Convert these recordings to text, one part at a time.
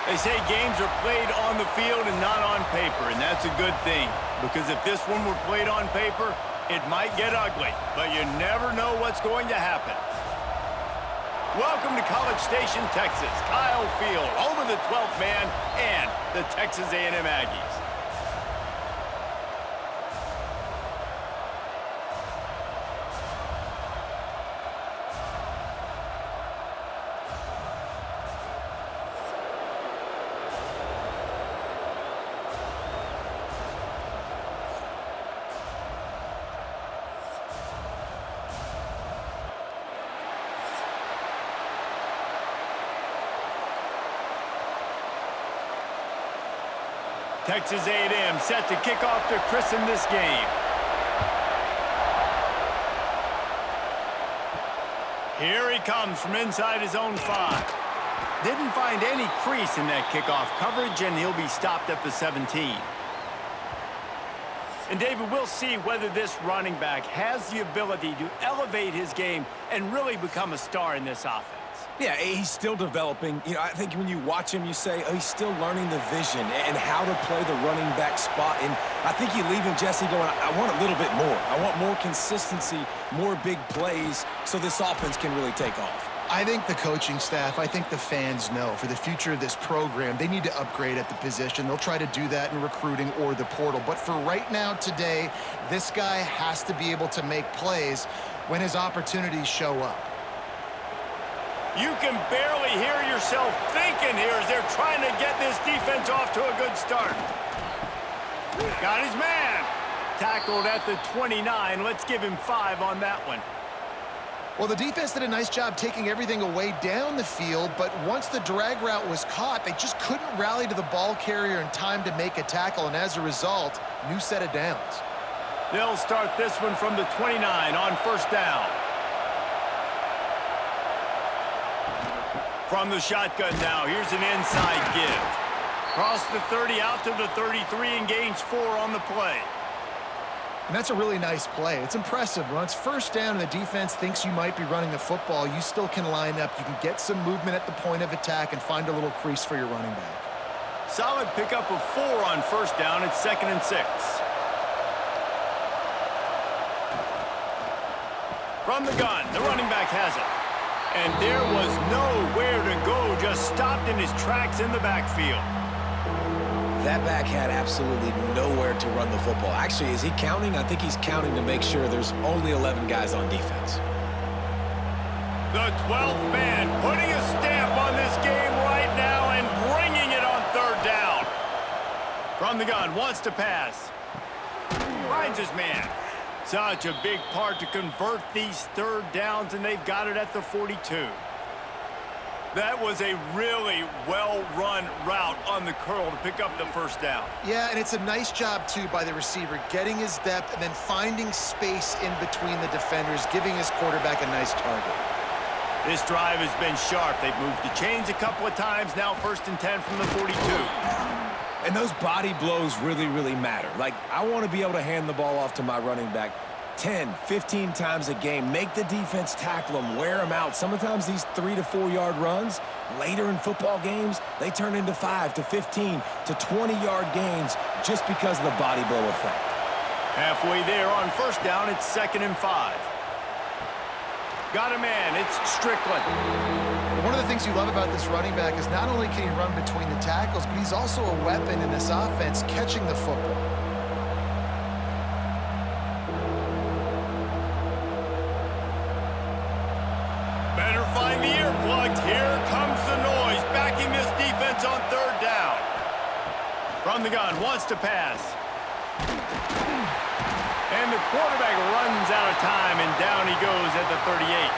They say games are played on the field and not on paper, and that's a good thing. Because if this one were played on paper, it might get ugly, but you never know what's going to happen. Welcome to College Station, Texas. Kyle Field, home of the 12th man and the Texas A&M Aggies. Texas A&M set to kick off to christen this game. Here he comes from inside his own 5. Didn't find any crease in that kickoff coverage, and he'll be stopped at the 17. And David, we'll see whether this running back has the ability to elevate his game and really become a star in this offense. Yeah, he's still developing. You know, I think when you watch him, you say, oh, he's still learning the vision and how to play the running back spot. And I think you leave him, Jesse, going, I want a little bit more. I want more consistency, more big plays, so this offense can really take off. I think the coaching staff, I think the fans know for the future of this program, they need to upgrade at the position. They'll try to do that in recruiting or the portal. But for right now, today, this guy has to be able to make plays when his opportunities show up. You can barely hear yourself thinking here as they're trying to get this defense off to a good start. Got his man. Tackled at the 29. Let's give him 5 on that one. Well, the defense did a nice job taking everything away down the field, but once the drag route was caught, they just couldn't rally to the ball carrier in time to make a tackle, and as a result, new set of downs. They'll start this one from the 29 on first down. From the shotgun now, here's an inside give. Cross the 30 out to the 33 and gains 4 on the play. And that's a really nice play. It's impressive. When it's first down and the defense thinks you might be running the football, you still can line up. You can get some movement at the point of attack and find a little crease for your running back. Solid pickup of 4 on first down. It's 2nd and 6. From the gun, the running back has it. And there was nowhere to go, just stopped in his tracks in the backfield. That back had absolutely nowhere to run the football. Actually, is he counting? I think he's counting to make sure there's only 11 guys on defense. The 12th man putting a stamp on this game right now and bringing it on 3rd down. From the gun, wants to pass. Finds his man. Such a big part to convert these 3rd downs, and they've got it at the 42. That was a really well-run route on the curl to pick up the first down. Yeah, and it's a nice job, too, by the receiver, getting his depth and then finding space in between the defenders, giving his quarterback a nice target. This drive has been sharp. They've moved the chains a couple of times. Now 1st and 10 from the 42. And those body blows really, really matter. Like, I want to be able to hand the ball off to my running back 10, 15 times a game. Make the defense tackle them, wear them out. Sometimes these 3 to 4 yard runs, later in football games, they turn into 5 to 15 to 20-yard gains just because of the body blow effect. Halfway there on first down, it's 2nd and 5. Got a man, it's Strickland. One of the things you love about this running back is not only can he run between the tackles, but he's also a weapon in this offense catching the football. Better find the earplugs. Here comes the noise, backing this defense on 3rd down. From the gun, wants to pass. And the quarterback runs out of time, and down he goes at the 38.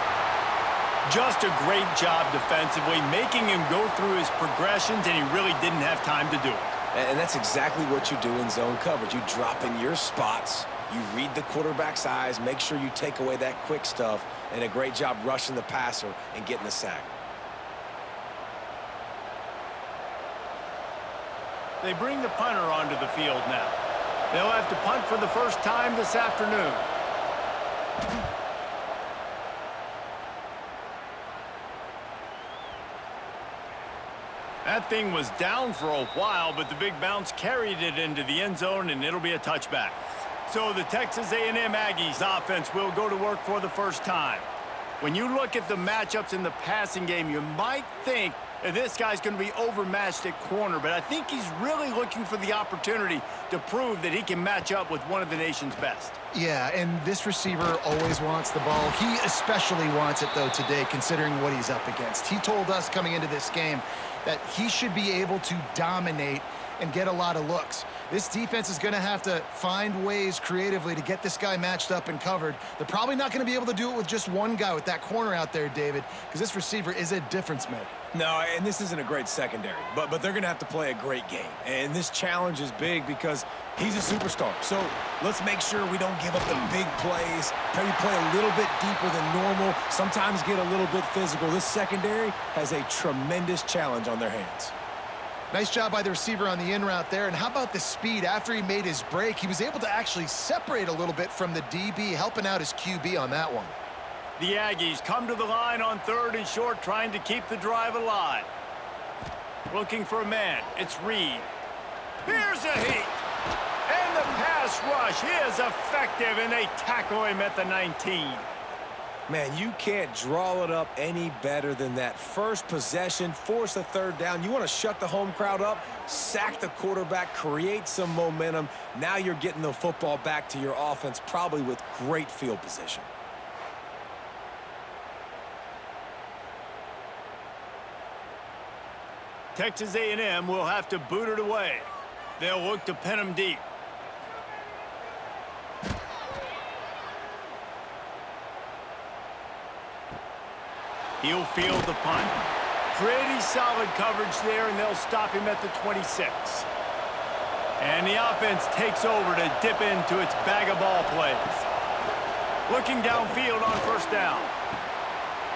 Just a great job defensively, making him go through his progressions, and he really didn't have time to do it. And that's exactly what you do in zone coverage. You drop in your spots, you read the quarterback's eyes, make sure you take away that quick stuff, and a great job rushing the passer and getting the sack. They bring the punter onto the field now. They'll have to punt for the first time this afternoon. That thing was down for a while, but the big bounce carried it into the end zone, and it'll be a touchback. So the Texas A&M Aggies offense will go to work for the first time. When you look at the matchups in the passing game, you might think that this guy's going to be overmatched at corner, but I think he's really looking for the opportunity to prove that he can match up with one of the nation's best. Yeah, and this receiver always wants the ball. He especially wants it, though, today, considering what he's up against. He told us coming into this game that he should be able to dominate and get a lot of looks. This defense is going to have to find ways creatively to get this guy matched up and covered. They're probably not going to be able to do it with just one guy with that corner out there, David, because this receiver is a difference maker. No, and this isn't a great secondary, but they're going to have to play a great game. And this challenge is big because he's a superstar. So let's make sure we don't give up the big plays. Maybe play a little bit deeper than normal, sometimes get a little bit physical. This secondary has a tremendous challenge on their hands. Nice job by the receiver on the in route there. And how about the speed? After he made his break, he was able to actually separate a little bit from the DB, helping out his QB on that one. The Aggies come to the line on 3rd and short, trying to keep the drive alive. Looking for a man. It's Reed. Here's a heat. And the pass rush is effective, and they tackle him at the 19. Man, you can't draw it up any better than that. First possession, force a 3rd down. You want to shut the home crowd up, sack the quarterback, create some momentum. Now you're getting the football back to your offense, probably with great field position. Texas A&M will have to boot it away. They'll look to pin him deep. He'll field the punt. Pretty solid coverage there, and they'll stop him at the 26. And the offense takes over to dip into its bag of ball plays. Looking downfield on 1st down.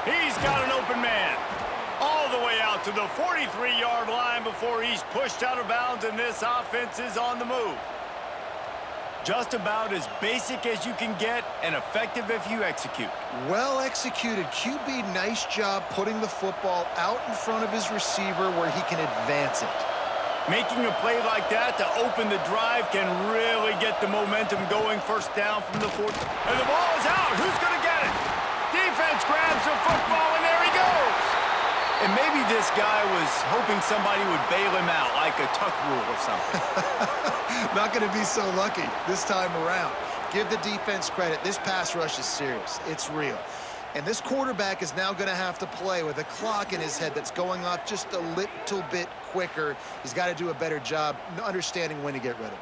He's got an open man. All the way out to the 43-yard line before he's pushed out of bounds, and this offense is on the move. Just about as basic as you can get and effective if you execute. Well executed. QB, nice job putting the football out in front of his receiver where he can advance it. Making a play like that to open the drive can really get the momentum going. 1st down from the 4th. And the ball is out. Who's going to get it? Defense grabs the football, and there he goes. And maybe this guy was hoping somebody would bail him out, like a tuck rule or something. Not going to be so lucky this time around. Give the defense credit. This pass rush is serious. It's real. And this quarterback is now going to have to play with a clock in his head that's going off just a little bit quicker. He's got to do a better job understanding when to get rid of it.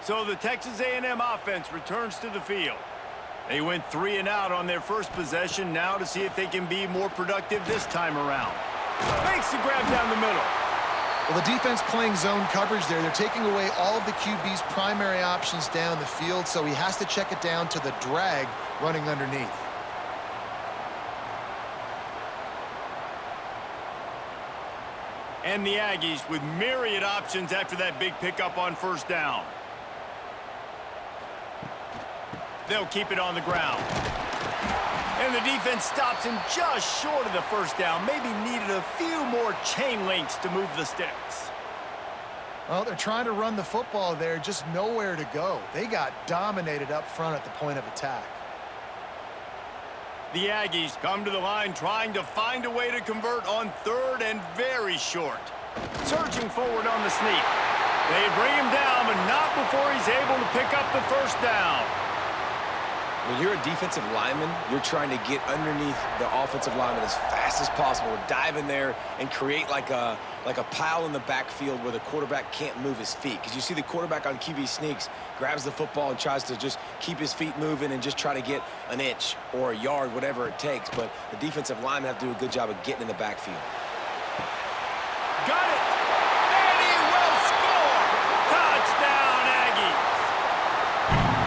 So the Texas A&M offense returns to the field. They went 3 and out on their first possession, now to see if they can be more productive this time around. Makes the grab down the middle. Well, the defense playing zone coverage there. They're taking away all of the QB's primary options down the field, so he has to check it down to the drag running underneath. And the Aggies with myriad options after that big pickup on 1st down. They'll keep it on the ground. And the defense stops him just short of the 1st down. Maybe needed a few more chain links to move the sticks. Well, they're trying to run the football there, just nowhere to go. They got dominated up front at the point of attack. The Aggies come to the line trying to find a way to convert on 3rd and very short. Surging forward on the sneak. They bring him down, but not before he's able to pick up the 1st down. When you're a defensive lineman, you're trying to get underneath the offensive lineman as fast as possible, dive in there and create like a pile in the backfield where the quarterback can't move his feet. Because you see the quarterback on QB sneaks, grabs the football and tries to just keep his feet moving and just try to get an inch or a yard, whatever it takes. But the defensive linemen have to do a good job of getting in the backfield. Got it! And he will score! Touchdown, Aggies!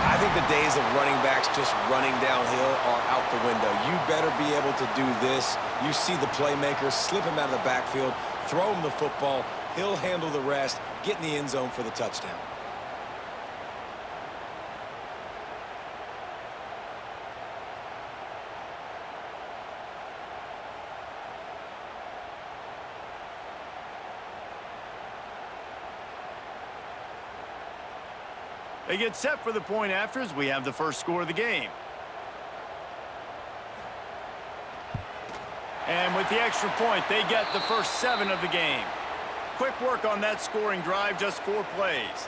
I think the days of running backs just running downhill are out the window. You better be able to do this. You see the playmaker, slip him out of the backfield, throw him the football, he'll handle the rest, get in the end zone for the touchdown. They get set for the point after as we have the first score of the game. And with the extra point, they get the first 7 of the game. Quick work on that scoring drive, just 4 plays.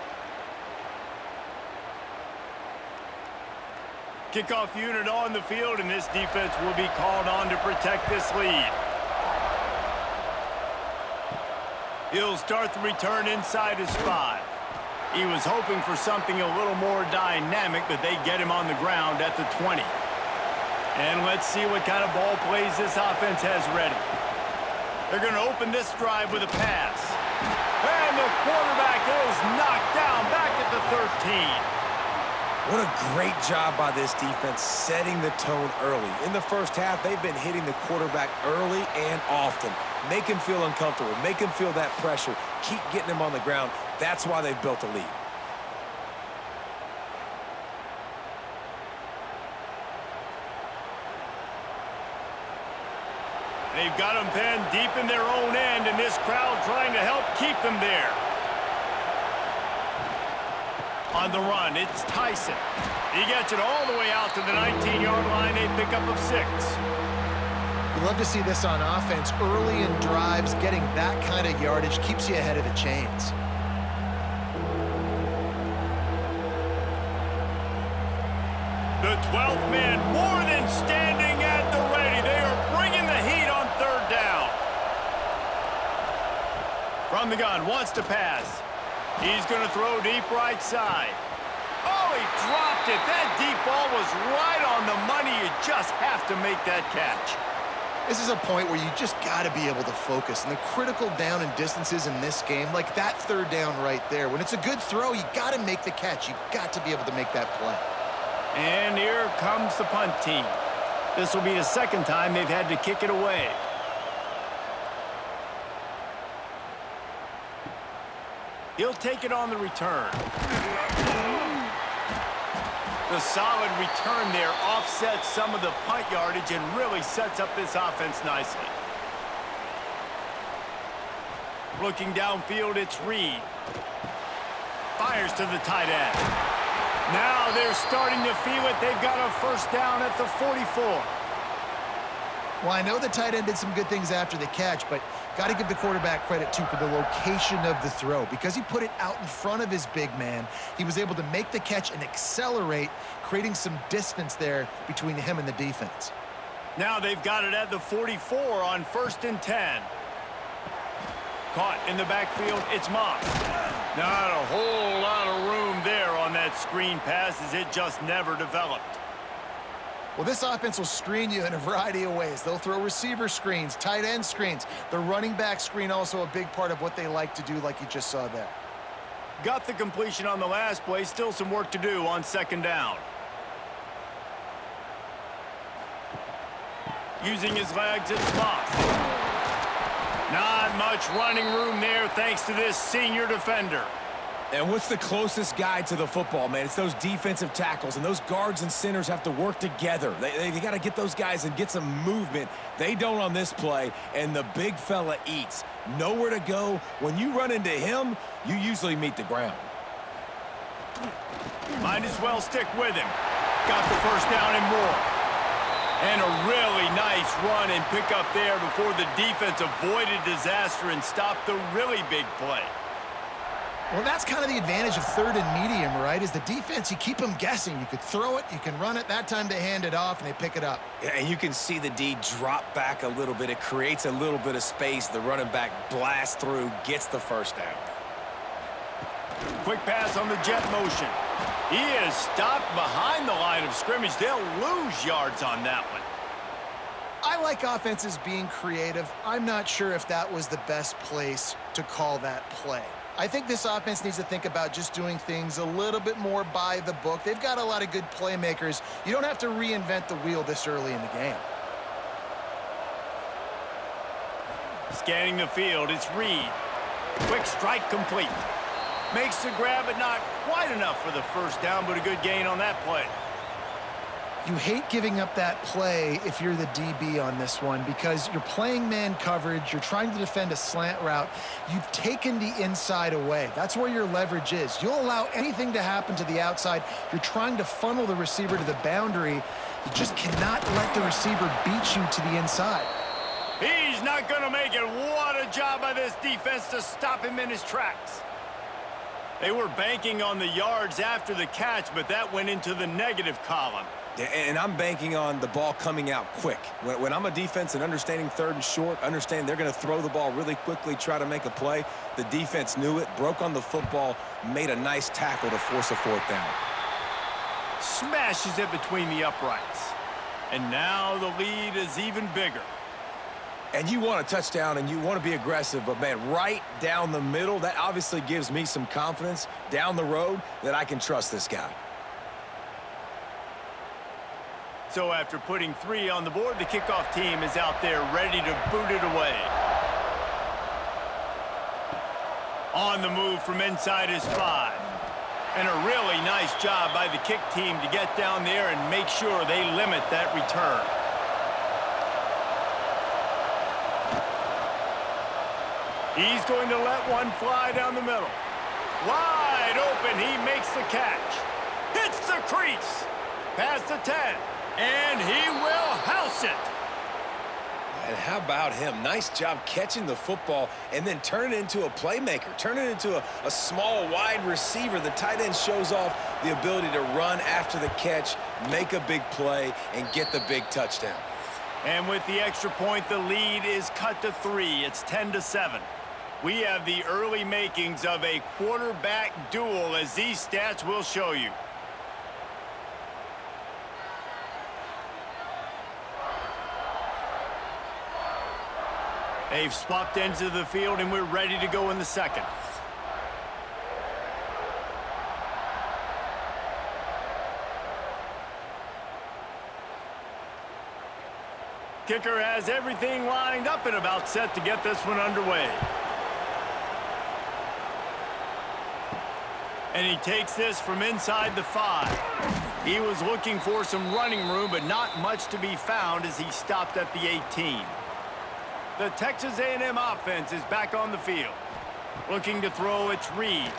Kickoff unit on the field, and this defense will be called on to protect this lead. He'll start the return inside his 5. He was hoping for something a little more dynamic, but they get him on the ground at the 20. And let's see what kind of ball plays this offense has ready. They're going to open this drive with a pass. And the quarterback is knocked down back at the 13. What a great job by this defense setting the tone early. In the first half, they've been hitting the quarterback early and often. Make him feel uncomfortable. Make him feel that pressure. Keep getting him on the ground. That's why they've built a lead. They've got them pinned deep in their own end, and this crowd trying to help keep them there. On the run, it's Tyson. He gets it all the way out to the 19-yard line, a pickup of 6. You love to see this on offense. Early in drives, getting that kind of yardage keeps you ahead of the chains. The 12th man more than standing at the ready. They are bringing the heat on 3rd down. From the gun, wants to pass. He's going to throw deep right side. Oh, he dropped it. That deep ball was right on the money. You just have to make that catch. This is a point where you just got to be able to focus. And the critical down and distances in this game, like that 3rd down right there, when it's a good throw, you got to make the catch. You got to be able to make that play. And here comes the punt team. This will be the 2nd time they've had to kick it away. He'll take it on the return. The solid return there offsets some of the punt yardage and really sets up this offense nicely. Looking downfield, it's Reed. Fires to the tight end. Now they're starting to feel it. They've got a 1st down at the 44. Well, I know the tight end did some good things after the catch, but got to give the quarterback credit, too, for the location of the throw. Because he put it out in front of his big man, he was able to make the catch and accelerate, creating some distance there between him and the defense. Now they've got it at the 44 on 1st and 10. Caught in the backfield, it's Moss. Not a whole lot of room there on that screen pass as it just never developed. Well, this offense will screen you in a variety of ways. They'll throw receiver screens, tight end screens. The running back screen also a big part of what they like to do, like you just saw there. Got the completion on the last play. Still some work to do on 2nd down. Using his legs, it's Moss. Not much running room there thanks to this senior defender. And what's the closest guy to the football, man? It's those defensive tackles, and those guards and centers have to work together. They got to get those guys and get some movement. They don't on this play, and the big fella eats. Nowhere to go. When you run into him, you usually meet the ground. Might as well stick with him. Got the 1st down and more. And a really nice run and pick up there before the defense avoided disaster and stopped the really big play. Well, that's kind of the advantage of 3rd and medium, right? Is the defense, you keep them guessing. You could throw it, you can run it. That time they hand it off and they pick it up. Yeah, and you can see the D drop back a little bit. It creates a little bit of space. The running back blasts through, gets the 1st down. Quick pass on the jet motion. He is stopped behind the line of scrimmage. They'll lose yards on that one. I like offenses being creative. I'm not sure if that was the best place to call that play. I think this offense needs to think about just doing things a little bit more by the book. They've got a lot of good playmakers. You don't have to reinvent the wheel this early in the game. Scanning the field, it's Reed. Quick strike complete. Makes the grab, but not quite enough for the 1st down, but a good gain on that play. You hate giving up that play if you're the DB on this one because you're playing man coverage, you're trying to defend a slant route, you've taken the inside away. That's where your leverage is. You'll allow anything to happen to the outside. You're trying to funnel the receiver to the boundary. You just cannot let the receiver beat you to the inside. He's not going to make it. What a job by this defense to stop him in his tracks. They were banking on the yards after the catch, but that went into the negative column. And I'm banking on the ball coming out quick. When I'm a defense and understanding third and short, understand they're going to throw the ball really quickly, try to make a play. The defense knew it, broke on the football, made a nice tackle to force a fourth down. Smashes it between the uprights. And now the lead is even bigger. And you want a touchdown and you want to be aggressive, but, man, right down the middle, that obviously gives me some confidence down the road that I can trust this guy. So after putting 3 on the board, the kickoff team is out there ready to boot it away. On the move from inside his 5. And a really nice job by the kick team to get down there and make sure they limit that return. He's going to let one fly down the middle. Wide open, he makes the catch. Hits the crease. Past the 10. And he will house it. And how about him? Nice job catching the football and then turn it into a playmaker. Turn it into a small, wide receiver. The tight end shows off the ability to run after the catch, make a big play, and get the big touchdown. And with the extra point, the lead is cut to 3. It's 10-7. We have the early makings of a quarterback duel, as these stats will show you. They've swapped ends of the field, and we're ready to go in the second. Kicker has everything lined up and about set to get this one underway. And he takes this from inside the 5. He was looking for some running room, but not much to be found as he stopped at the 18. The Texas A&M offense is back on the field. Looking to throw, it's Reed.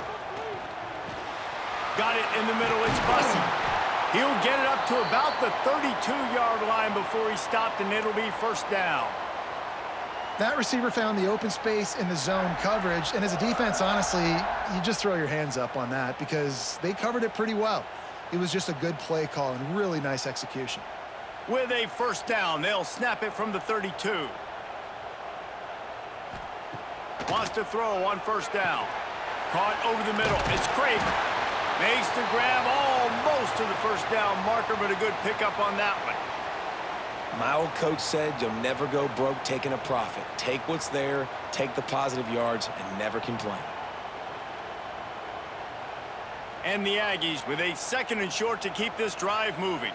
Got it in the middle, it's Bussey. He'll get it up to about the 32-yard line before he stopped, and it'll be first down. That receiver found the open space in the zone coverage, and as a defense, honestly, you just throw your hands up on that because they covered it pretty well. It was just a good play call and really nice execution. With a first down, they'll snap it from the 32. Wants to throw on first down. Caught over the middle. It's Craven. Makes the grab almost to the first down marker, but a good pickup on that one. My old coach said you'll never go broke taking a profit. Take what's there, take the positive yards, and never complain. And the Aggies with a second and short to keep this drive moving.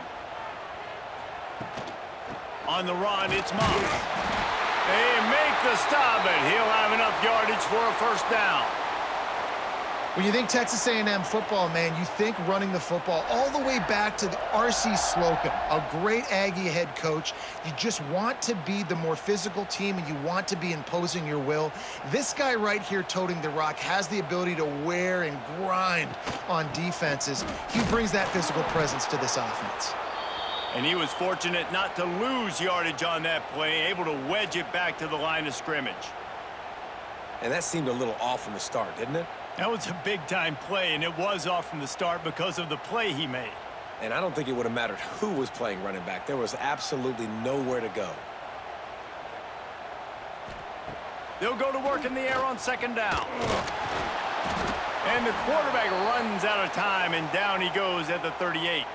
On the run, it's Moss. They make the stop, but he'll have enough yardage for a first down. When you think Texas A&M football, man, you think running the football all the way back to the R.C. Slocum, a great Aggie head coach. You just want to be the more physical team, and you want to be imposing your will. This guy right here toting the rock has the ability to wear and grind on defenses. He brings that physical presence to this offense. And he was fortunate not to lose yardage on that play, able to wedge it back to the line of scrimmage. And that seemed a little off from the start, didn't it? That was a big-time play, and it was off from the start because of the play he made. And I don't think it would have mattered who was playing running back. There was absolutely nowhere to go. They'll go to work in the air on second down. And the quarterback runs out of time, and down he goes at the 38.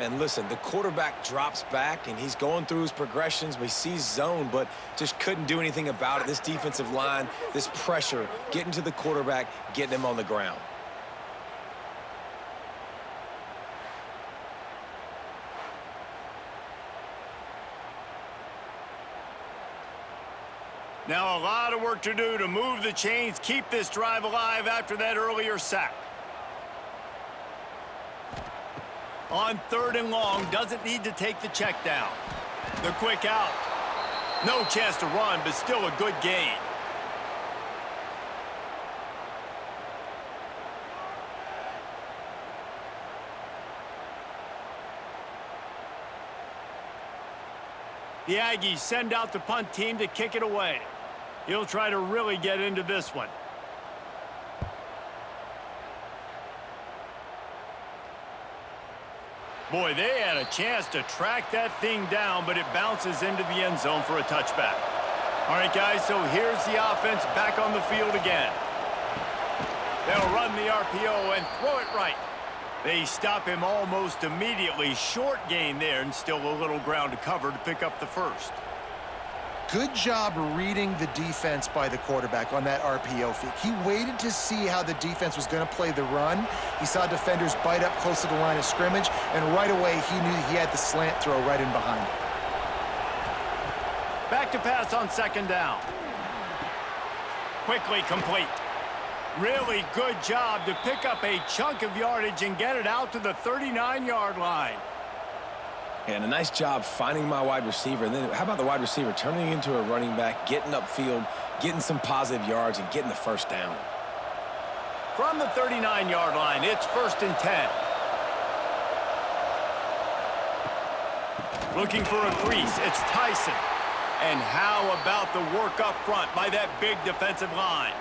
And listen, the quarterback drops back, and he's going through his progressions. We see zone, but just couldn't do anything about it. This defensive line, this pressure, getting to the quarterback, getting him on the ground. Now a lot of work to do to move the chains, keep this drive alive after that earlier sack. On 3rd and long, doesn't need to take the check down. The quick out. No chance to run, but still a good gain. The Aggies send out the punt team to kick it away. He'll try to really get into this one. Boy, they had a chance to track that thing down, but it bounces into the end zone for a touchback. All right, guys, so here's the offense back on the field again. They'll run the RPO and throw it right. They stop him almost immediately. Short gain there, and still a little ground to cover to pick up the first. Good job reading the defense by the quarterback on that RPO feed. He waited to see how the defense was going to play the run. He saw defenders bite up close to the line of scrimmage, and right away he knew he had the slant throw right in behind him. Back to pass on 2nd down. Quickly complete. Really good job to pick up a chunk of yardage and get it out to the 39-yard line. And a nice job finding my wide receiver. And then how about the wide receiver turning into a running back, getting upfield, getting some positive yards, and getting the first down. From the 39-yard line, it's 1st and 10. Looking for a crease, it's Tyson. And how about the work up front by that big defensive line?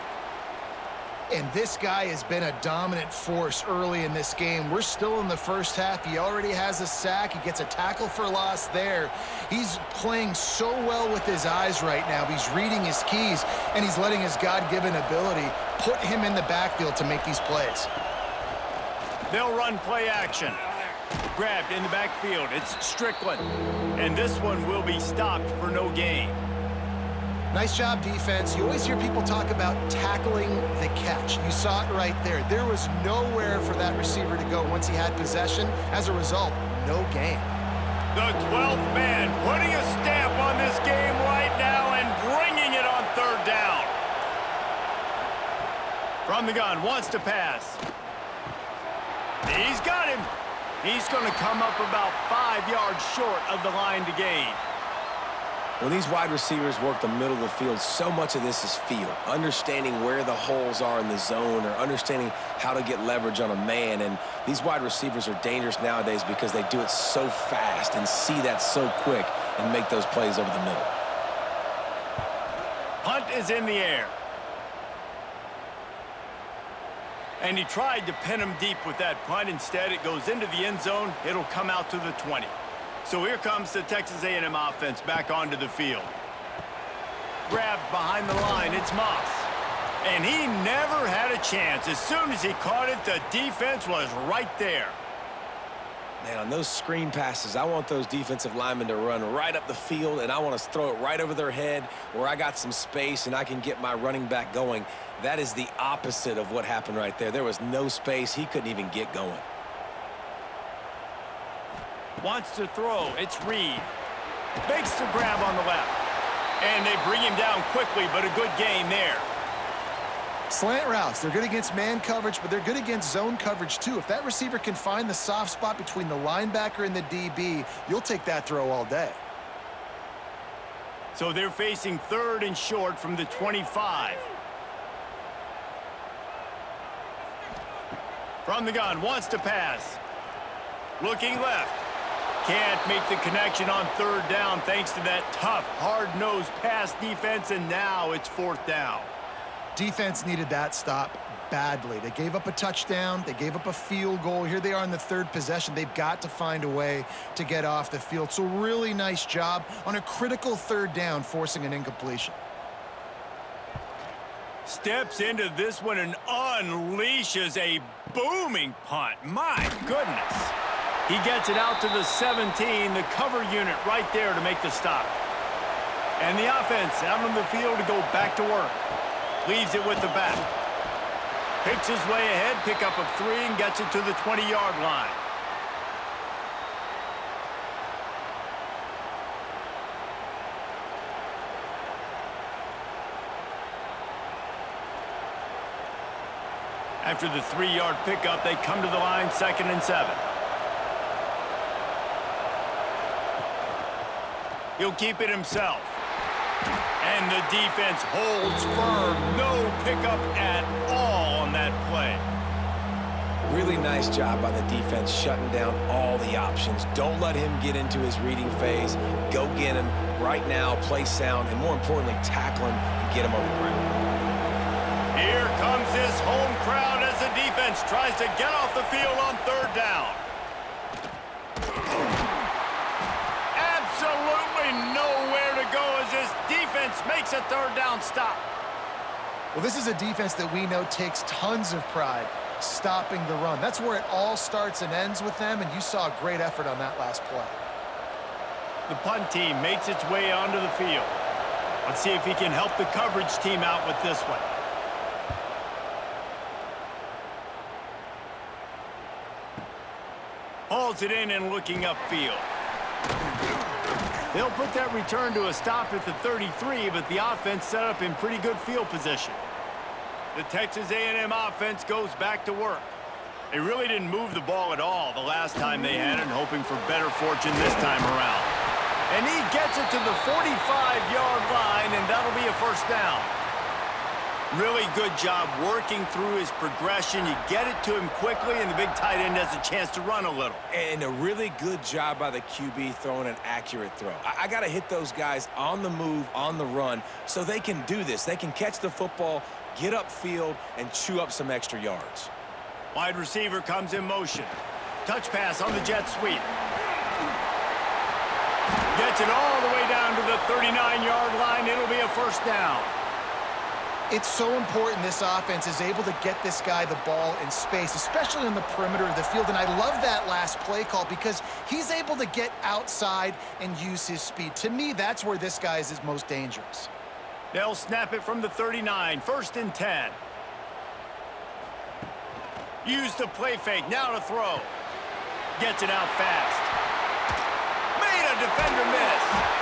And this guy has been a dominant force early in this game. We're still in the first half. He already has a sack. He gets a tackle for loss there. He's playing so well with his eyes right now. He's reading his keys, and he's letting his God-given ability put him in the backfield to make these plays. They'll run play action. Grabbed in the backfield. It's Strickland. And this one will be stopped for no gain. Nice job, defense. You always hear people talk about tackling the catch. You saw it right there. There was nowhere for that receiver to go once he had possession. As a result, no gain. The 12th man putting a stamp on this game right now and bringing it on 3rd down. From the gun, wants to pass. He's got him. He's going to come up about 5 yards short of the line to gain. When these wide receivers work the middle of the field, so much of this is feel. Understanding where the holes are in the zone or understanding how to get leverage on a man. And these wide receivers are dangerous nowadays because they do it so fast and see that so quick and make those plays over the middle. Punt is in the air. And he tried to pin him deep with that punt. Instead, it goes into the end zone. It'll come out to the 20. So here comes the Texas A&M offense back onto the field. Grabbed behind the line, it's Moss. And he never had a chance. As soon as he caught it, the defense was right there. Man, on those screen passes, I want those defensive linemen to run right up the field, and I want to throw it right over their head where I got some space and I can get my running back going. That is the opposite of what happened right there. There was no space. He couldn't even get going. Wants to throw. It's Reed. Makes the grab on the left. And they bring him down quickly, but a good gain there. Slant routes, they're good against man coverage, but they're good against zone coverage too. If that receiver can find the soft spot between the linebacker and the DB, you'll take that throw all day. So they're facing 3rd and short from the 25. From the gun, wants to pass. Looking left. Can't make the connection on 3rd down thanks to that tough, hard-nosed pass defense, and now it's 4th down. Defense needed that stop badly. They gave up a touchdown. They gave up a field goal. Here they are in the 3rd possession. They've got to find a way to get off the field. So really nice job on a critical 3rd down, forcing an incompletion. Steps into this one and unleashes a booming punt. My goodness. He gets it out to the 17, the cover unit right there to make the stop. And the offense out on the field to go back to work. Leaves it with the back. Picks his way ahead, pick up of 3, and gets it to the 20-yard line. After the 3-yard pickup, they come to the line 2nd and 7. He'll keep it himself. And the defense holds firm. No pickup at all on that play. Really nice job by the defense shutting down all the options. Don't let him get into his reading phase. Go get him right now, play sound, and more importantly, tackle him and get him on the ground. Here comes this home crowd as the defense tries to get off the field on third down. Absolutely nowhere to go as this defense makes a third down stop. Well, this is a defense that we know takes tons of pride stopping the run. That's where it all starts and ends with them, and you saw a great effort on that last play. The punt team makes its way onto the field. Let's see if he can help the coverage team out with this one. Hauls it in and looking upfield. They'll put that return to a stop at the 33, but the offense set up in pretty good field position. The Texas A&M offense goes back to work. They really didn't move the ball at all the last time they had it, hoping for better fortune this time around. And he gets it to the 45-yard line, and that'll be a first down. Really good job working through his progression. You get it to him quickly, and the big tight end has a chance to run a little. And a really good job by the QB throwing an accurate throw. I got to hit those guys on the move, on the run, so they can do this. They can catch the football, get upfield, and chew up some extra yards. Wide receiver comes in motion. Touch pass on the jet sweep. Gets it all the way down to the 39-yard line. It'll be a first down. It's so important this offense is able to get this guy the ball in space, especially on the perimeter of the field. And I love that last play call because he's able to get outside and use his speed. To me, that's where this guy is most dangerous. They'll snap it from the 39, 1st and 10. Use the play fake, now to throw. Gets it out fast. Made a defender miss.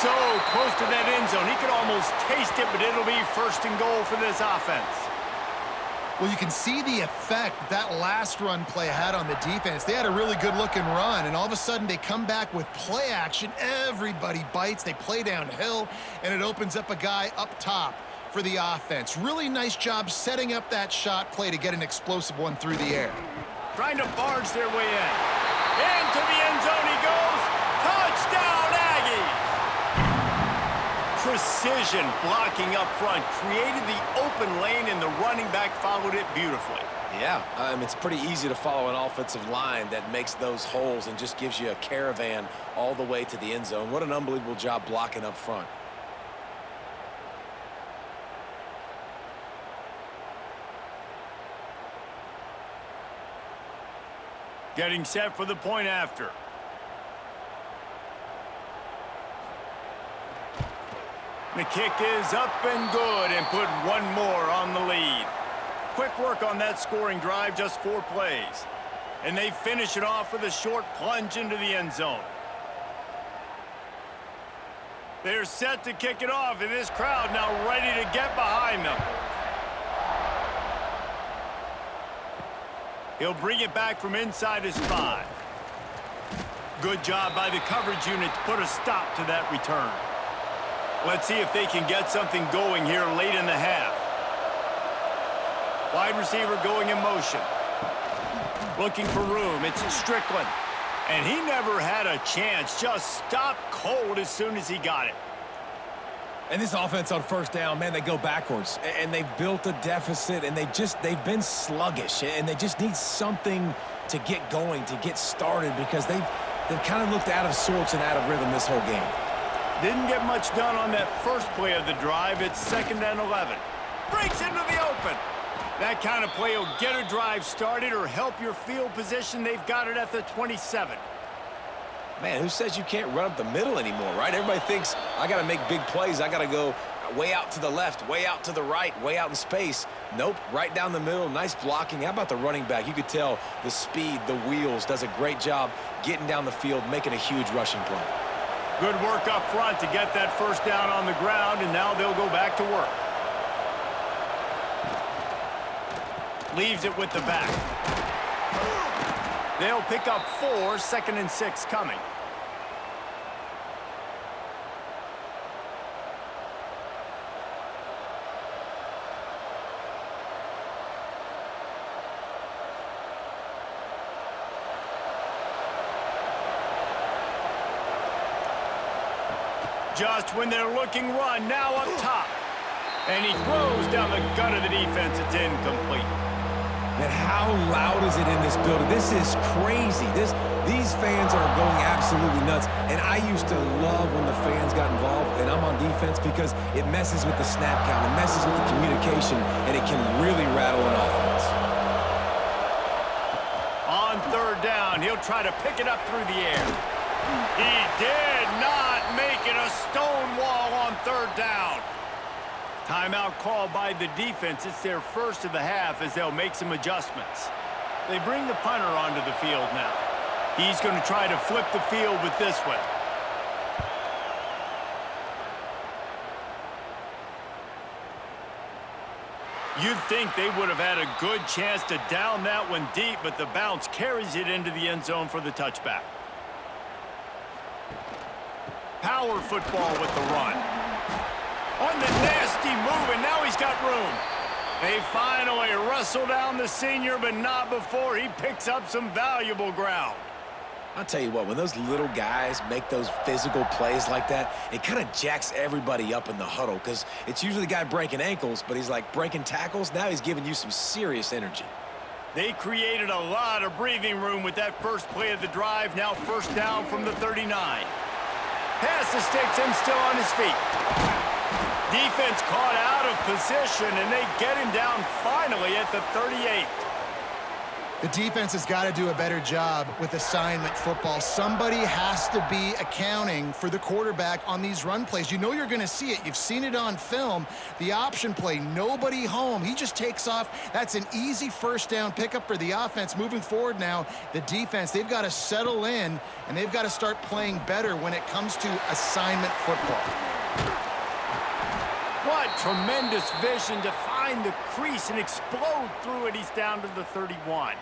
So close to that end zone. He could almost taste it, but it'll be 1st and goal for this offense. Well, you can see the effect that last run play had on the defense. They had a really good-looking run, and all of a sudden they come back with play action. Everybody bites. They play downhill, and it opens up a guy up top for the offense. Really nice job setting up that shot play to get an explosive one through the air. Trying to barge their way in. Into the end zone he goes. Touchdown, Aggies! Precision blocking up front, created the open lane, and the running back followed it beautifully. Yeah, it's pretty easy to follow an offensive line that makes those holes and just gives you a caravan all the way to the end zone. What an unbelievable job blocking up front. Getting set for the point after. The kick is up and good, and put one more on the lead. Quick work on that scoring drive, just 4 plays. And they finish it off with a short plunge into the end zone. They're set to kick it off, and this crowd now ready to get behind them. He'll bring it back from inside his 5. Good job by the coverage unit to put a stop to that return. Let's see if they can get something going here late in the half. Wide receiver going in motion. Looking for room. It's Strickland. And he never had a chance. Just stopped cold as soon as he got it. And this offense on 1st down, man, they go backwards. And they've built a deficit, and they've been sluggish. And they just need something to get going, to get started, because they've kind of looked out of sorts and out of rhythm this whole game. Didn't get much done on that first play of the drive. It's 2nd and 11. Breaks into the open. That kind of play will get a drive started or help your field position. They've got it at the 27. Man, who says you can't run up the middle anymore, right? Everybody thinks, I got to make big plays. I got to go way out to the left, way out to the right, way out in space. Nope, right down the middle. Nice blocking. How about the running back? You could tell the speed, the wheels, does a great job getting down the field, making a huge rushing play. Good work up front to get that 1st down on the ground, and now they'll go back to work. Leaves it with the back. They'll pick up 4, 2nd and 6 coming. Just when they're looking run, now up top. And he throws down the gut of the defense. It's incomplete. Man, how loud is it in this building? This is crazy. These fans are going absolutely nuts. And I used to love when the fans got involved, and I'm on defense, because it messes with the snap count, it messes with the communication, and it can really rattle an offense. On third down, he'll try to pick it up through the air. He did not make it a stone wall on third down. Timeout called by the defense. It's their first of the half as they'll make some adjustments. They bring the punter onto the field now. He's going to try to flip the field with this one. You'd think they would have had a good chance to down that one deep, but the bounce carries it into the end zone for the touchback. Power football with the run. On the nasty move, and now he's got room. They finally wrestle down the senior, but not before he picks up some valuable ground. I'll tell you what, when those little guys make those physical plays like that, it kind of jacks everybody up in the huddle, because it's usually the guy breaking ankles, but he's like breaking tackles. Now he's giving you some serious energy. They created a lot of breathing room with that first play of the drive. Now first down from the 39. Pass the sticks and still on his feet. Defense caught out of position, and they get him down finally at the 38. The defense has got to do a better job with assignment football. Somebody has to be accounting for the quarterback on these run plays. You know you're going to see it. You've seen it on film. The option play, nobody home. He just takes off. That's an easy first down pickup for the offense. Moving forward now, the defense, they've got to settle in, and they've got to start playing better when it comes to assignment football. What tremendous vision to find the crease and explode through it. He's down to the 31.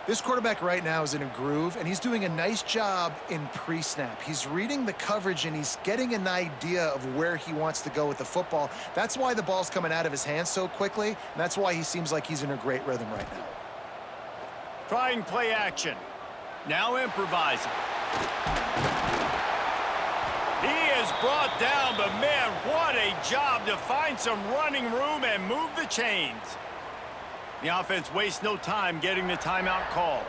This quarterback right now is in a groove, and he's doing a nice job in pre-snap. He's reading the coverage, and he's getting an idea of where he wants to go with the football. That's why the ball's coming out of his hands so quickly, and that's why he seems like he's in a great rhythm right now. Trying play action. Now improvising. He is brought down, but man, what a job to find some running room and move the chains. The offense wastes no time getting the timeout called.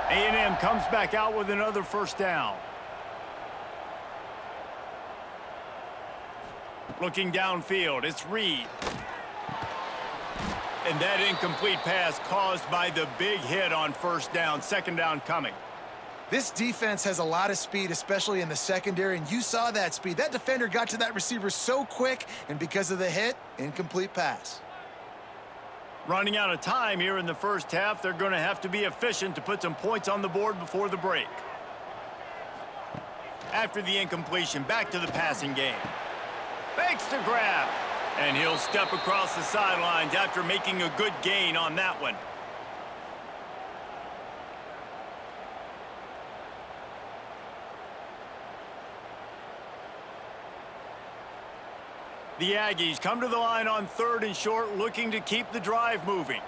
A&M comes back out with another first down. Looking downfield, it's Reed. And that incomplete pass caused by the big hit on first down. Second down coming. This defense has a lot of speed, especially in the secondary, and you saw that speed. That defender got to that receiver so quick, and because of the hit, incomplete pass. Running out of time here in the first half, they're going to have to be efficient to put some points on the board before the break. After the incompletion, back to the passing game. Fakes to grab, and he'll step across the sidelines after making a good gain on that one. The Aggies come to the line on third and short, looking to keep the drive moving.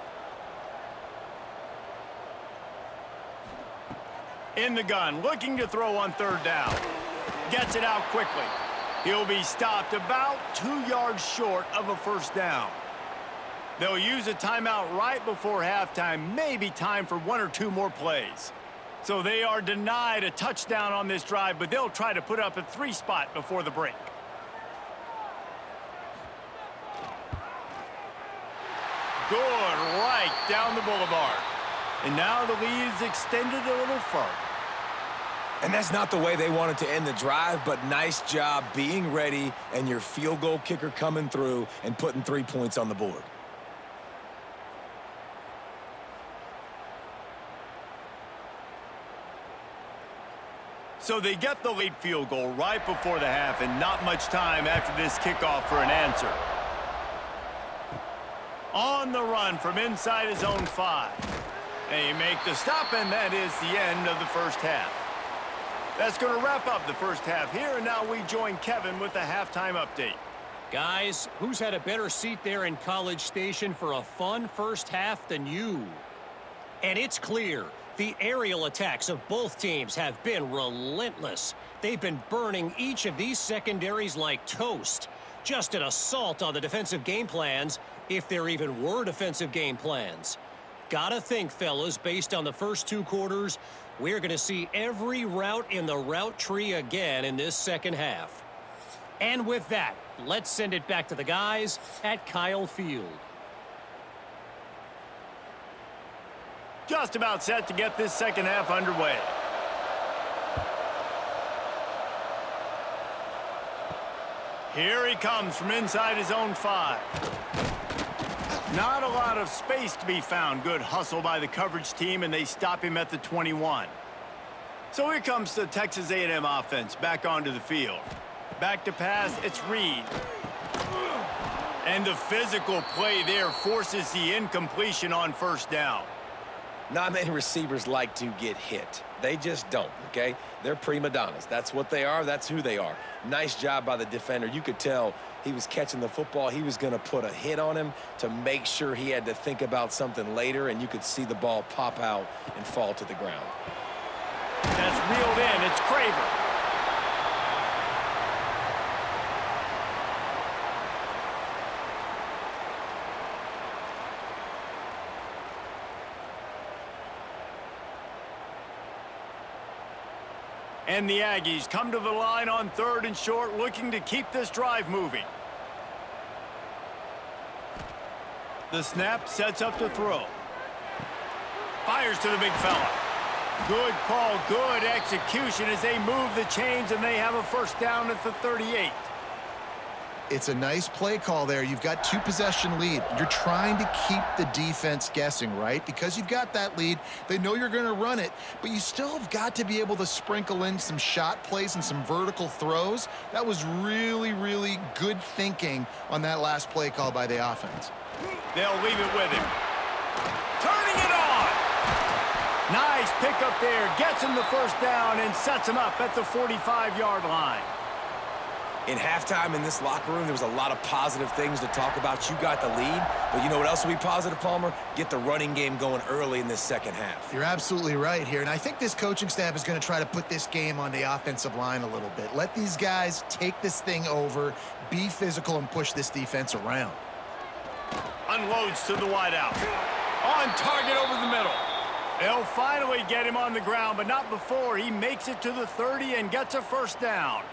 In the gun, looking to throw on third down. Gets it out quickly. He'll be stopped about 2 yards short of a first down. They'll use a timeout right before halftime, maybe time for 1 or 2 more plays. So they are denied a touchdown on this drive, but they'll try to put up a 3 spot before the break. Good right down the boulevard. And now the lead is extended a little further. And that's not the way they wanted to end the drive, but nice job being ready and your field goal kicker coming through and putting 3 points on the board. So they get the late field goal right before the half, and not much time after this kickoff for an answer. On the run from inside his own 5. They make the stop, and that is the end of the first half. That's going to wrap up the first half here, and now we join Kevin with the halftime update. Guys, who's had a better seat there in College Station for a fun first half than you? And it's clear, the aerial attacks of both teams have been relentless. They've been burning each of these secondaries like toast. Just an assault on the defensive game plans, if there even were defensive game plans. Gotta think, fellas, based on the first 2 quarters, we're going to see every route in the route tree again in this second half. And with that, let's send it back to the guys at Kyle Field. Just about set to get this second half underway. Here he comes from inside his own 5. Not a lot of space to be found. Good hustle by the coverage team, and they stop him at the 21. So here comes the Texas A&M offense back onto the field. Back to pass, it's Reed. And the physical play there forces the incompletion on first down. Not many receivers like to get hit. They just don't, okay? They're prima donnas. That's what they are. That's who they are. Nice job by the defender. You could tell he was catching the football. He was going to put a hit on him to make sure he had to think about something later, and you could see the ball pop out and fall to the ground. That's reeled in. It's Craver. And the Aggies come to the line on 3rd and short, looking to keep this drive moving. The snap sets up to throw. Fires to the big fella. Good call, good execution as they move the chains, and they have a first down at the 38. It's a nice play call there. You've got 2-possession lead. You're trying to keep the defense guessing, right? Because you've got that lead, they know you're going to run it, but you still have got to be able to sprinkle in some shot plays and some vertical throws. That was really, really good thinking on that last play call by the offense. They'll leave it with him. Turning it on! Nice pickup there. Gets him the first down and sets him up at the 45-yard line. In halftime in this locker room, there was a lot of positive things to talk about. You got the lead, but you know what else will be positive, Palmer? Get the running game going early in this second half. You're absolutely right here, and I think this coaching staff is going to try to put this game on the offensive line a little bit. Let these guys take this thing over, be physical, and push this defense around. Unloads to the wideout. On target over the middle. They'll finally get him on the ground, but not before he makes it to the 30 and gets a first down.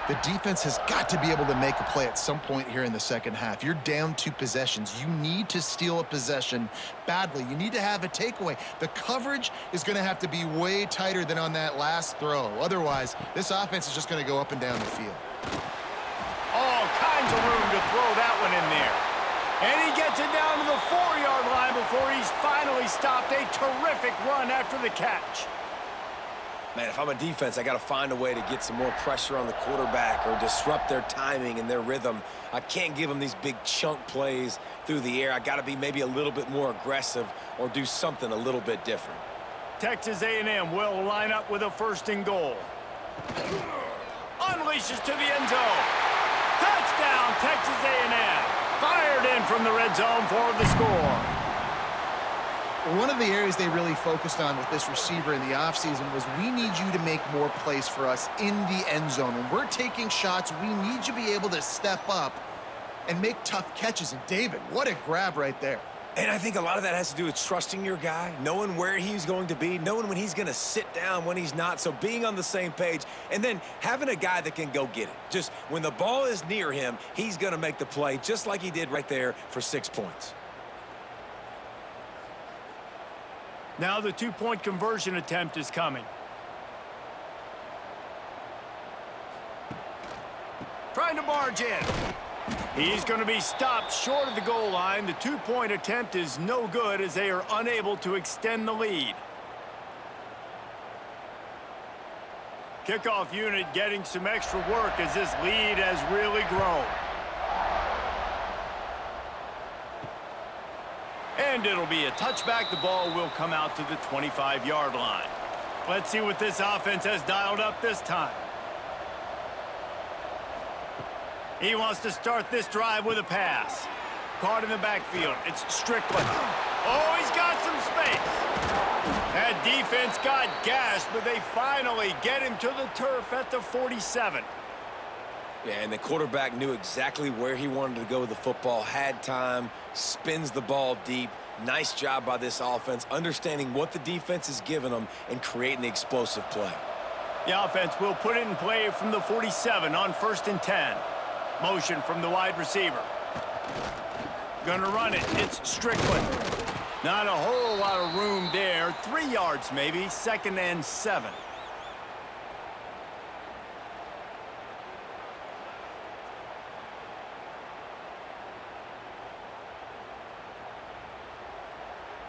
The defense has got to be able to make a play at some point here in the second half. You're down 2 possessions. You need to steal a possession badly. You need to have a takeaway. The coverage is going to have to be way tighter than on that last throw. Otherwise, this offense is just going to go up and down the field. All kinds of room to throw that one in there. And he gets it down to the 4-yard line before he's finally stopped. A terrific run after the catch. Man, if I'm a defense, I got to find a way to get some more pressure on the quarterback or disrupt their timing and their rhythm. I can't give them these big chunk plays through the air. I got to be maybe a little bit more aggressive or do something a little bit different. Texas A&M will line up with a 1st and goal. Unleashes to the end zone. Touchdown, Texas A&M. Fired in from the red zone for the score. One of the areas they really focused on with this receiver in the offseason was we need you to make more plays for us in the end zone. When we're taking shots, we need you to be able to step up and make tough catches. And David, what a grab right there. And I think a lot of that has to do with trusting your guy, knowing where he's going to be, knowing when he's going to sit down, when he's not. So being on the same page, and then having a guy that can go get it. Just when the ball is near him, he's going to make the play just like he did right there for 6 points. Now the 2-point conversion attempt is coming. Trying to barge in. He's going to be stopped short of the goal line. The 2-point attempt is no good as they are unable to extend the lead. Kickoff unit getting some extra work as this lead has really grown. And it'll be a touchback. The ball will come out to the 25-yard line. Let's see what this offense has dialed up this time. He wants to start this drive with a pass. Caught in the backfield. It's Strickland. Oh, he's got some space. That defense got gashed, but they finally get him to the turf at the 47. Yeah, and the quarterback knew exactly where he wanted to go with the football, had time, spins the ball deep. Nice job by this offense, understanding what the defense is giving them and creating the explosive play. The offense will put it in play from the 47 on 1st and 10. Motion from the wide receiver. Gonna run it. It's Strickland. Not a whole lot of room there. 3 yards maybe. 2nd and 7.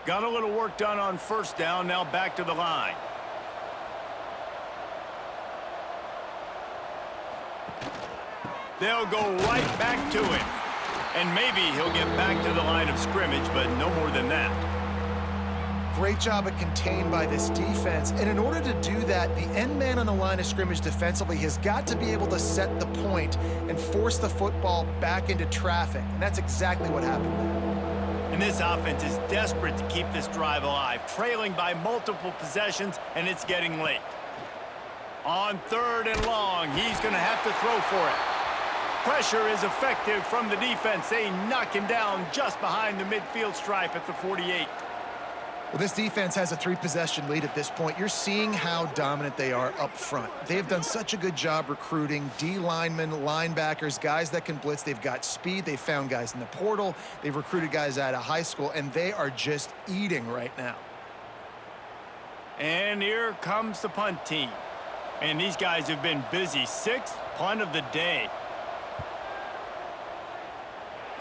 Got a little work done on 1st down. Now back to the line. They'll go right back to him. And maybe he'll get back to the line of scrimmage, but no more than that. Great job at contained by this defense. And in order to do that, the end man on the line of scrimmage defensively has got to be able to set the point and force the football back into traffic. And that's exactly what happened there. And this offense is desperate to keep this drive alive, trailing by multiple possessions, and it's getting late. On 3rd and long, he's going to have to throw for it. Pressure is effective from the defense. They knock him down just behind the midfield stripe at the 48. Well, this defense has a 3-possession lead at this point. You're seeing how dominant they are up front. They have done such a good job recruiting D linemen, linebackers, guys that can blitz. They've got speed. They've found guys in the portal. They've recruited guys out of high school, and they are just eating right now. And here comes the punt team. And these guys have been busy. 6th punt of the day.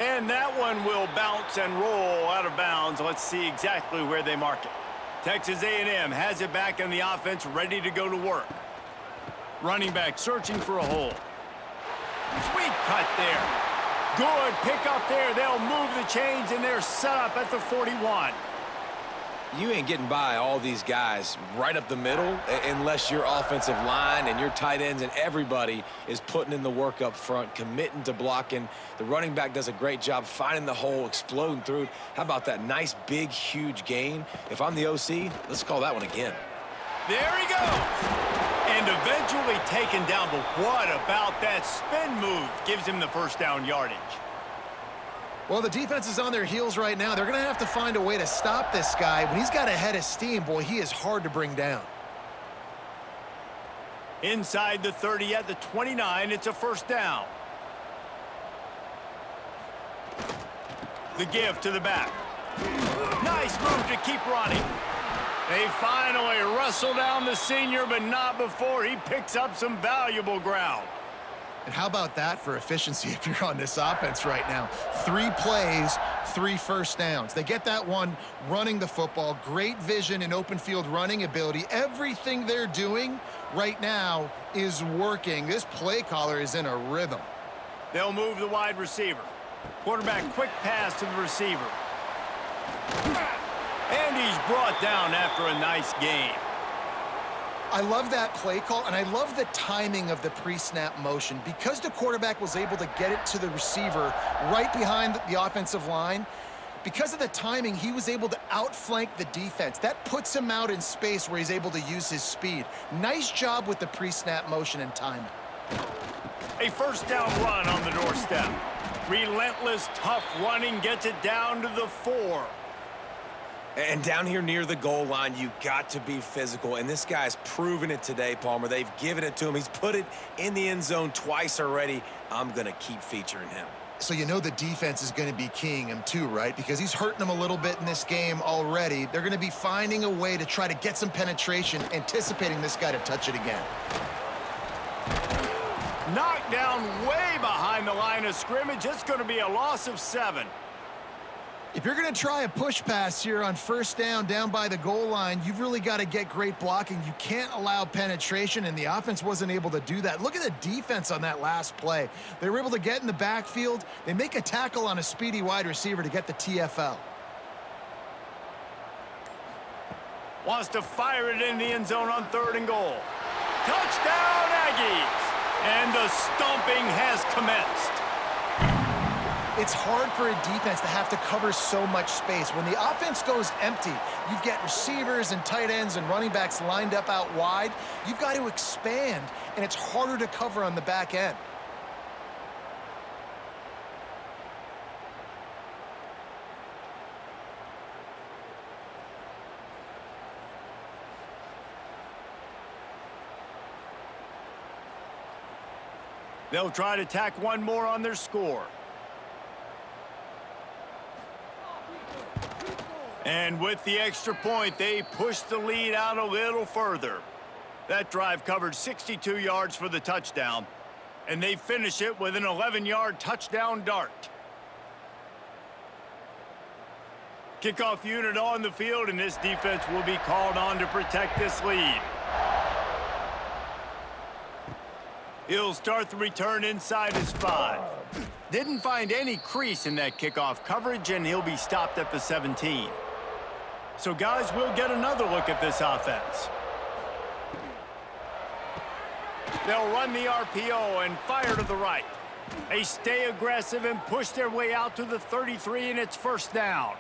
And that one will bounce and roll out of bounds. Let's see exactly where they mark it. Texas A&M has it back in the offense, ready to go to work. Running back searching for a hole. Sweet cut there. Good pick up there. They'll move the chains, and they're set up at the 41. You ain't getting by all these guys right up the middle unless your offensive line and your tight ends and everybody is putting in the work up front, committing to blocking. The running back does a great job finding the hole, exploding through it. How about that nice, big, huge gain? If I'm the OC, let's call that one again. There he goes. And eventually taken down, but what about that spin move? Gives him the 1st down yardage. Well, the defense is on their heels right now. They're going to have to find a way to stop this guy. When he's got a head of steam, boy, he is hard to bring down. Inside the 30 at the 29, it's a 1st down. The give to the back. Nice move to keep running. They finally wrestle down the senior, but not before he picks up some valuable ground. And how about that for efficiency if you're on this offense right now? 3 plays, 3 1st downs. They get that one running the football. Great vision and open field running ability. Everything they're doing right now is working. This play caller is in a rhythm. They'll move the wide receiver. Quarterback quick pass to the receiver. And he's brought down after a nice gain. I love that play call, and I love the timing of the pre-snap motion. Because the quarterback was able to get it to the receiver right behind the offensive line, because of the timing, he was able to outflank the defense. That puts him out in space where he's able to use his speed. Nice job with the pre-snap motion and timing. A 1st down run on the doorstep. Relentless, tough running gets it down to the 4. And down here near the goal line, you got to be physical. And this guy's proven it today, Palmer. They've given it to him. He's put it in the end zone twice already. I'm going to keep featuring him. So you know the defense is going to be keying him too, right? Because he's hurting them a little bit in this game already. They're going to be finding a way to try to get some penetration, anticipating this guy to touch it again. Knocked down way behind the line of scrimmage. It's going to be a loss of 7. If you're going to try a push pass here on 1st down by the goal line, you've really got to get great blocking. You can't allow penetration, and the offense wasn't able to do that. Look at the defense on that last play. They were able to get in the backfield. They make a tackle on a speedy wide receiver to get the TFL. Wants to fire it in the end zone on 3rd and goal. Touchdown, Aggies! And the stomping has commenced. It's hard for a defense to have to cover so much space. When the offense goes empty, you've got receivers and tight ends and running backs lined up out wide. You've got to expand, and it's harder to cover on the back end. They'll try to tack one more on their score. And with the extra point, they push the lead out a little further. That drive covered 62 yards for the touchdown, and they finish it with an 11-yard touchdown dart. Kickoff unit on the field, and this defense will be called on to protect this lead. He'll start the return inside his 5. Didn't find any crease in that kickoff coverage, and he'll be stopped at the 17. So, guys, we'll get another look at this offense. They'll run the RPO and fire to the right. They stay aggressive and push their way out to the 33, and it's first down.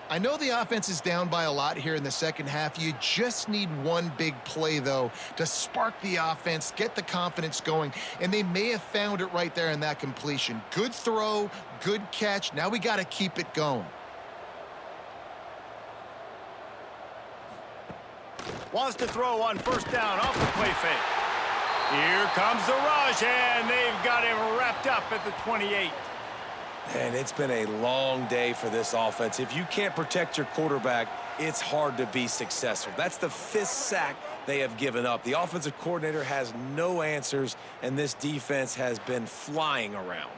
I know the offense is down by a lot here in the second half. You just need one big play, though, to spark the offense, get the confidence going, and they may have found it right there in that completion. Good throw, good catch. Now we got to keep it going. Wants to throw on first down off the play fake. Here comes the rush, and they've got him wrapped up at the 28. And it's been a long day for this offense. If you can't protect your quarterback, it's hard to be successful. That's the 5th sack they have given up. The offensive coordinator has no answers, and this defense has been flying around.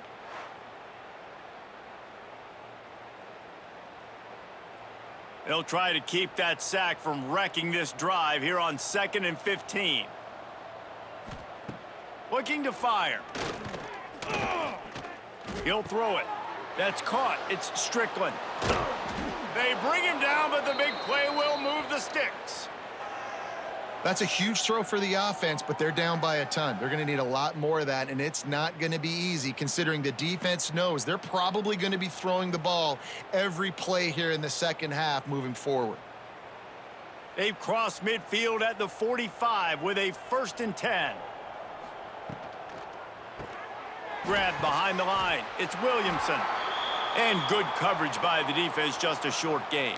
They'll try to keep that sack from wrecking this drive here on 2nd and 15. Looking to fire. He'll throw it. That's caught. It's Strickland. They bring him down, but the big play will move the sticks. That's a huge throw for the offense, but they're down by a ton. They're going to need a lot more of that, and it's not going to be easy considering the defense knows they're probably going to be throwing the ball every play here in the second half moving forward. They've crossed midfield at the 45 with a 1st and 10. Grabbed behind the line. It's Williamson. And good coverage by the defense, just a short gain.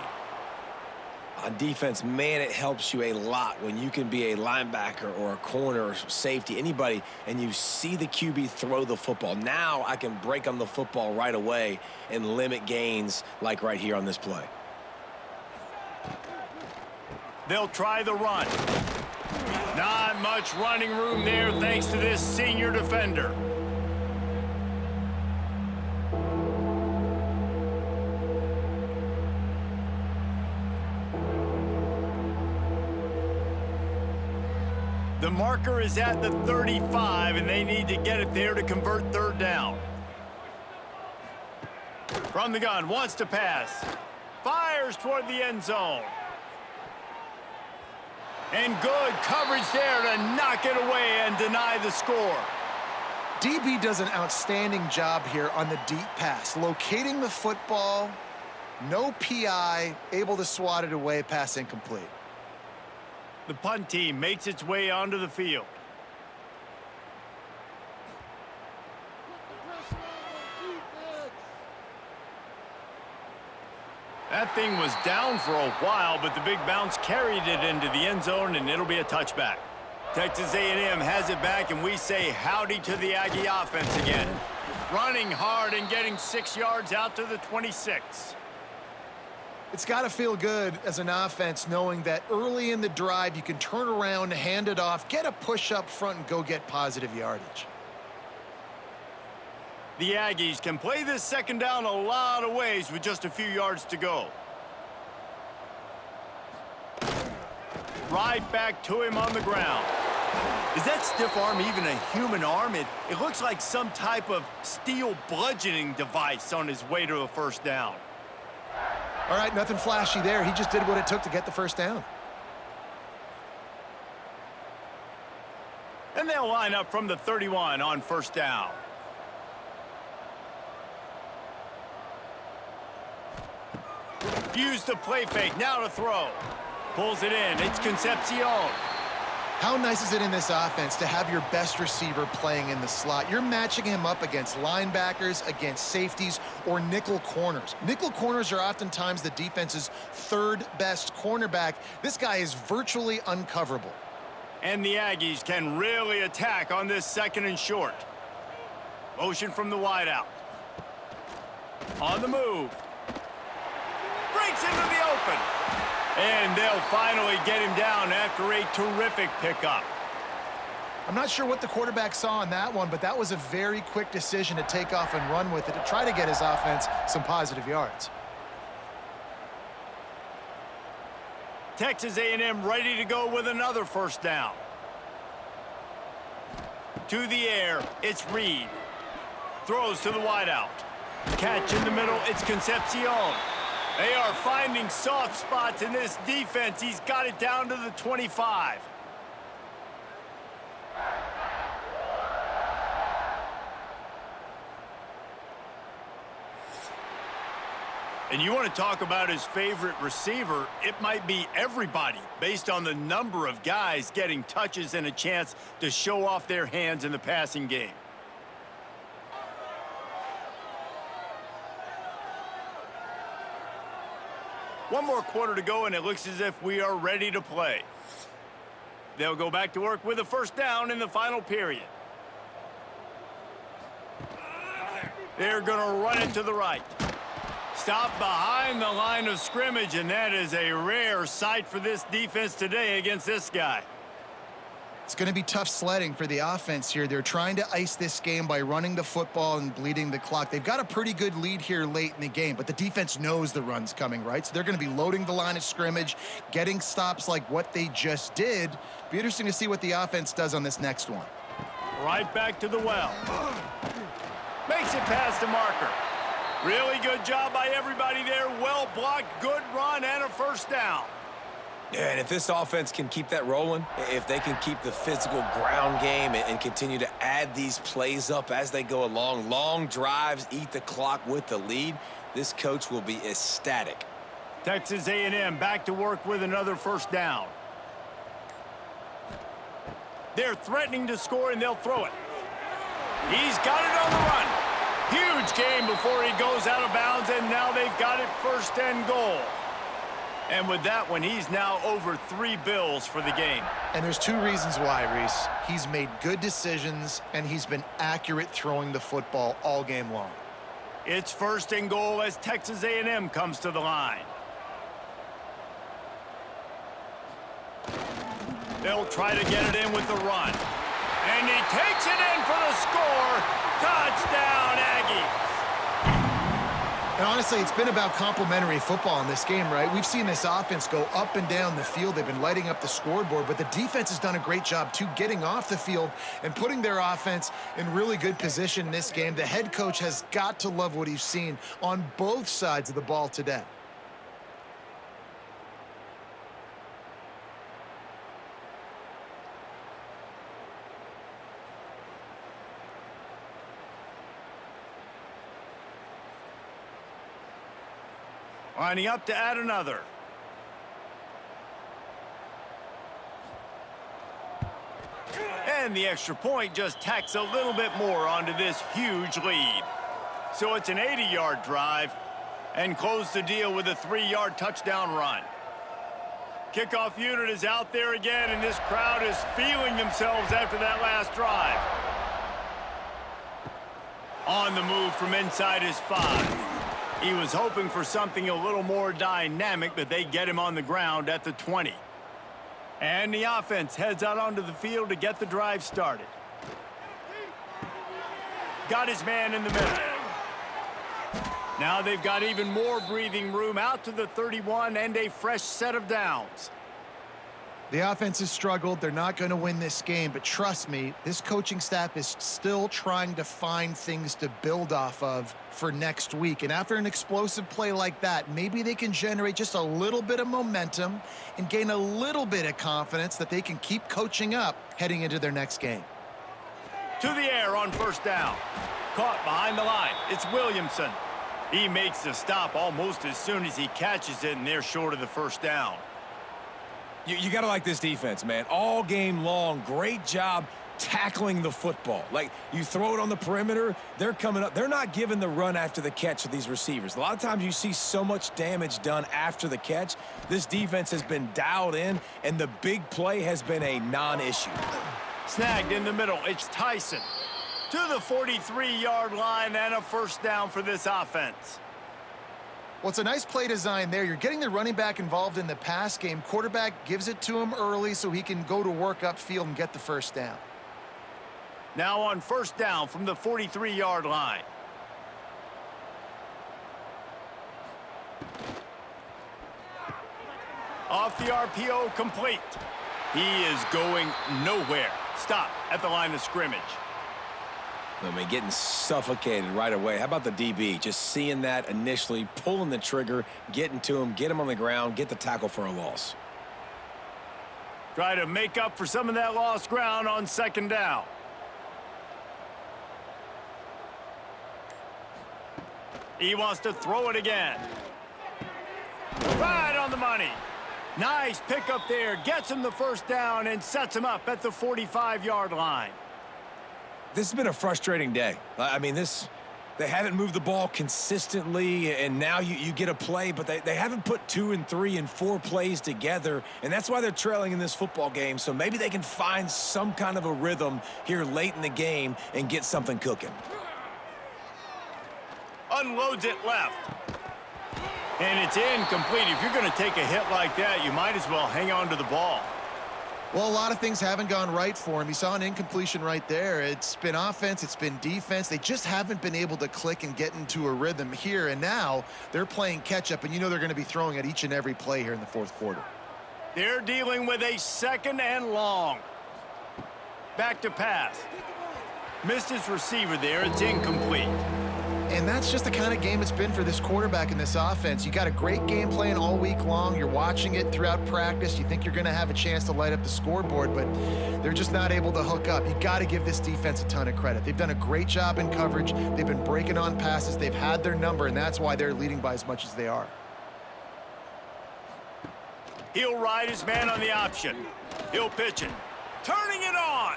On defense, man, it helps you a lot when you can be a linebacker or a corner or safety, anybody, and you see the QB throw the football. Now I can break on the football right away and limit gains like right here on this play. They'll try the run. Not much running room there thanks to this senior defender. The marker is at the 35, and they need to get it there to convert 3rd down. From the gun, wants to pass. Fires toward the end zone. And good coverage there to knock it away and deny the score. DB does an outstanding job here on the deep pass, locating the football, no PI, able to swat it away, pass incomplete. The punt team makes its way onto the field. That thing was down for a while, but the big bounce carried it into the end zone, and it'll be a touchback. Texas A&M has it back, and we say howdy to the Aggie offense again. Running hard and getting 6 yards out to the 26. It's got to feel good as an offense knowing that early in the drive you can turn around, hand it off, get a push up front, and go get positive yardage. The Aggies can play this 2nd down a lot of ways with just a few yards to go. Right back to him on the ground. Is that stiff arm even a human arm? It looks like some type of steel bludgeoning device on his way to a 1st down. All right, nothing flashy there. He just did what it took to get the 1st down. And they'll line up from the 31 on 1st down. Use the play fake, now to throw. Pulls it in, it's Concepcion. How nice is it in this offense to have your best receiver playing in the slot? You're matching him up against linebackers, against safeties, or nickel corners. Nickel corners are oftentimes the defense's third best cornerback. This guy is virtually uncoverable. And the Aggies can really attack on this 2nd and short. Motion from the wideout. On the move. Breaks into the open. And they'll finally get him down after a terrific pickup. I'm not sure what the quarterback saw on that one, but that was a very quick decision to take off and run with it to try to get his offense some positive yards. Texas A&M ready to go with another 1st down. To the air, it's Reed. Throws to the wideout. Catch in the middle, it's Concepcion. They are finding soft spots in this defense. He's got it down to the 25. And you want to talk about his favorite receiver, it might be everybody, based on the number of guys getting touches and a chance to show off their hands in the passing game. One more quarter to go, and it looks as if we are ready to play. They'll go back to work with a 1st down in the final period. They're going to run it to the right. Stop behind the line of scrimmage, and that is a rare sight for this defense today against this guy. It's going to be tough sledding for the offense here. They're trying to ice this game by running the football and bleeding the clock. They've got a pretty good lead here late in the game, but the defense knows the run's coming, right? So they're going to be loading the line of scrimmage, getting stops like what they just did. Be interesting to see what the offense does on this next one. Right back to the well. Makes it past the marker. Really good job by everybody there. Well blocked, good run, and a 1st down. Yeah, and if this offense can keep that rolling, if they can keep the physical ground game and continue to add these plays up as they go along, long drives, eat the clock with the lead, this coach will be ecstatic. Texas A&M back to work with another 1st down. They're threatening to score, and they'll throw it. He's got it on the run. Huge game before he goes out of bounds, and now they've got it 1st and goal. And with that one, he's now over 3 bills for the game. And there's 2 reasons why, Reese. He's made good decisions, and he's been accurate throwing the football all game long. It's 1st and goal as Texas A&M comes to the line. They'll try to get it in with the run. And he takes it in for the score. Touchdown, Aggies. And honestly, it's been about complementary football in this game, right? We've seen this offense go up and down the field. They've been lighting up the scoreboard, but the defense has done a great job, too, getting off the field and putting their offense in really good position in this game. The head coach has got to love what he's seen on both sides of the ball today. Lining up to add another. And the extra point just tacks a little bit more onto this huge lead. So it's an 80-yard drive and close the deal with a 3-yard touchdown run. Kickoff unit is out there again, and this crowd is feeling themselves after that last drive. On the move from inside his 5. He was hoping for something a little more dynamic, but they get him on the ground at the 20. And the offense heads out onto the field to get the drive started. Got his man in the middle. Now they've got even more breathing room out to the 31 and a fresh set of downs. The offense has struggled. They're not going to win this game, but trust me, this coaching staff is still trying to find things to build off of for next week. And after an explosive play like that, maybe they can generate just a little bit of momentum and gain a little bit of confidence that they can keep coaching up heading into their next game. To the air on 1st down. Caught behind the line. It's Williamson. He makes the stop almost as soon as he catches it, and they're short of the first down. You got to like this defense, man. All game long, great job tackling the football. Like, you throw it on the perimeter, they're coming up. They're not giving the run after the catch to these receivers. A lot of times you see so much damage done after the catch. This defense has been dialed in, and the big play has been a non-issue. Snagged in the middle. It's Tyson to the 43-yard line, and a first down for this offense. Well, it's a nice play design there. You're getting the running back involved in the pass game. Quarterback gives it to him early so he can go to work upfield and get the first down. Now on first down from the 43-yard line. Off the RPO, complete. He is going nowhere. Stop at the line of scrimmage. I mean, getting suffocated right away. How about the DB? Just seeing that initially, pulling the trigger, getting to him, get him on the ground, get the tackle for a loss. Try to make up for some of that lost ground on second down. He wants to throw it again. Right on the money. Nice pickup there. Gets him the first down and sets him up at the 45-yard line. This has been a frustrating day. I mean, they haven't moved the ball consistently, and now you get a play, but they haven't put 2 and 3 and 4 plays together, and that's why they're trailing in this football game. So maybe they can find some kind of a rhythm here late in the game and get something cooking. Unloads it left. And it's incomplete. If you're going to take a hit like that, you might as well hang on to the ball. Well, a lot of things haven't gone right for him. He saw an incompletion right there. It's been offense, it's been defense. They just haven't been able to click and get into a rhythm here. And now they're playing catch-up, and you know they're going to be throwing at each and every play here in the fourth quarter. They're dealing with a second and long. Back to pass. Missed his receiver there. It's incomplete. And that's just the kind of game it's been for this quarterback in this offense. You got a great game plan all week long. You're watching it throughout practice. You think you're going to have a chance to light up the scoreboard, but they're just not able to hook up. You got to give this defense a ton of credit. They've done a great job in coverage. They've been breaking on passes. They've had their number, and that's why they're leading by as much as they are. He'll ride his man on the option. He'll pitch it. Turning it on.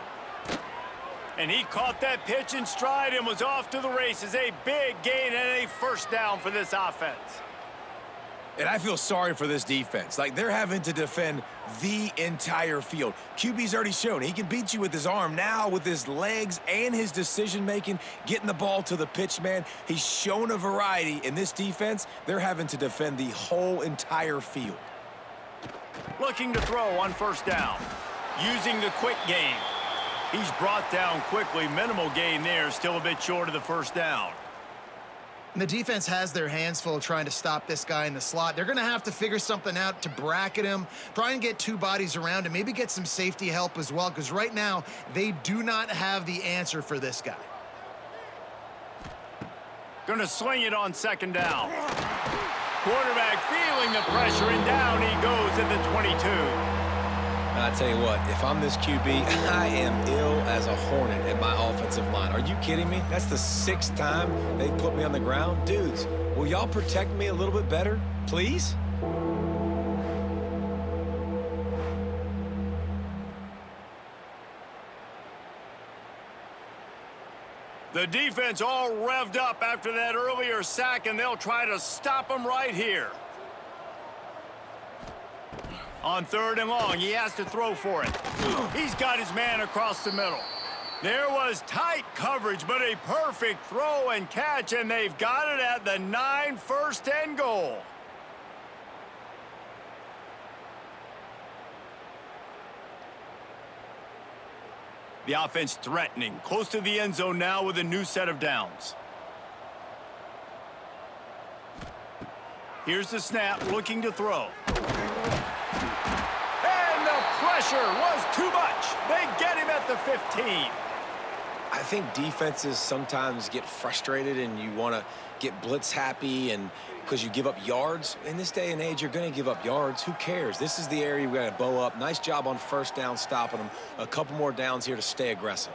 And he caught that pitch in stride and was off to the races. A big gain and a first down for this offense. And I feel sorry for this defense. Like, they're having to defend the entire field. QB's already shown he can beat you with his arm. Now with his legs and his decision-making, getting the ball to the pitch man, he's shown a variety. In this defense, they're having to defend the whole entire field. Looking to throw on first down. Using the quick game. He's brought down quickly. Minimal gain there. Still a bit short of the first down. And the defense has their hands full trying to stop this guy in the slot. They're going to have to figure something out to bracket him, try and get 2 bodies around him, maybe get some safety help as well, because right now they do not have the answer for this guy. Going to swing it on second down. Quarterback feeling the pressure, and down he goes at the 22. I tell you what, if I'm this QB, I am ill as a hornet at my offensive line. Are you kidding me? That's the 6th time they've put me on the ground. Dudes, will y'all protect me a little bit better, please? The defense all revved up after that earlier sack, and they'll try to stop him right here. On third and long, he has to throw for it. He's got his man across the middle. There was tight coverage, but a perfect throw and catch, and they've got it at the 9, first and goal. The offense threatening, close to the end zone now with a new set of downs. Here's the snap, looking to throw. And the pressure was too much. They get him at the 15. I think defenses sometimes get frustrated and you want to get blitz happy and because you give up yards. In this day and age, you're going to give up yards. Who cares? This is the area we got to bow up. Nice job on first down stopping them. A couple more downs here to stay aggressive.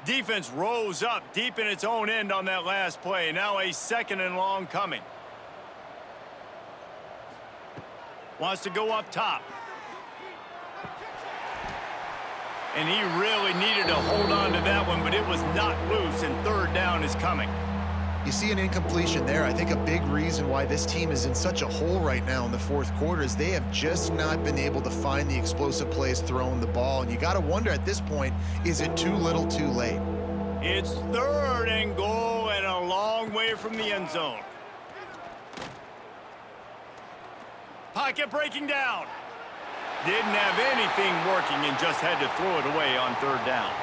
Defense rose up deep in its own end on that last play. Now a second and long coming. Wants to go up top. And he really needed to hold on to that one, but it was not loose, and third down is coming. You see an incompletion there. I think a big reason why this team is in such a hole right now in the fourth quarter is they have just not been able to find the explosive plays throwing the ball. And you got to wonder at this point, is it too little too late? It's third and goal and a long way from the end zone. Pocket breaking down. Didn't have anything working and just had to throw it away on third down.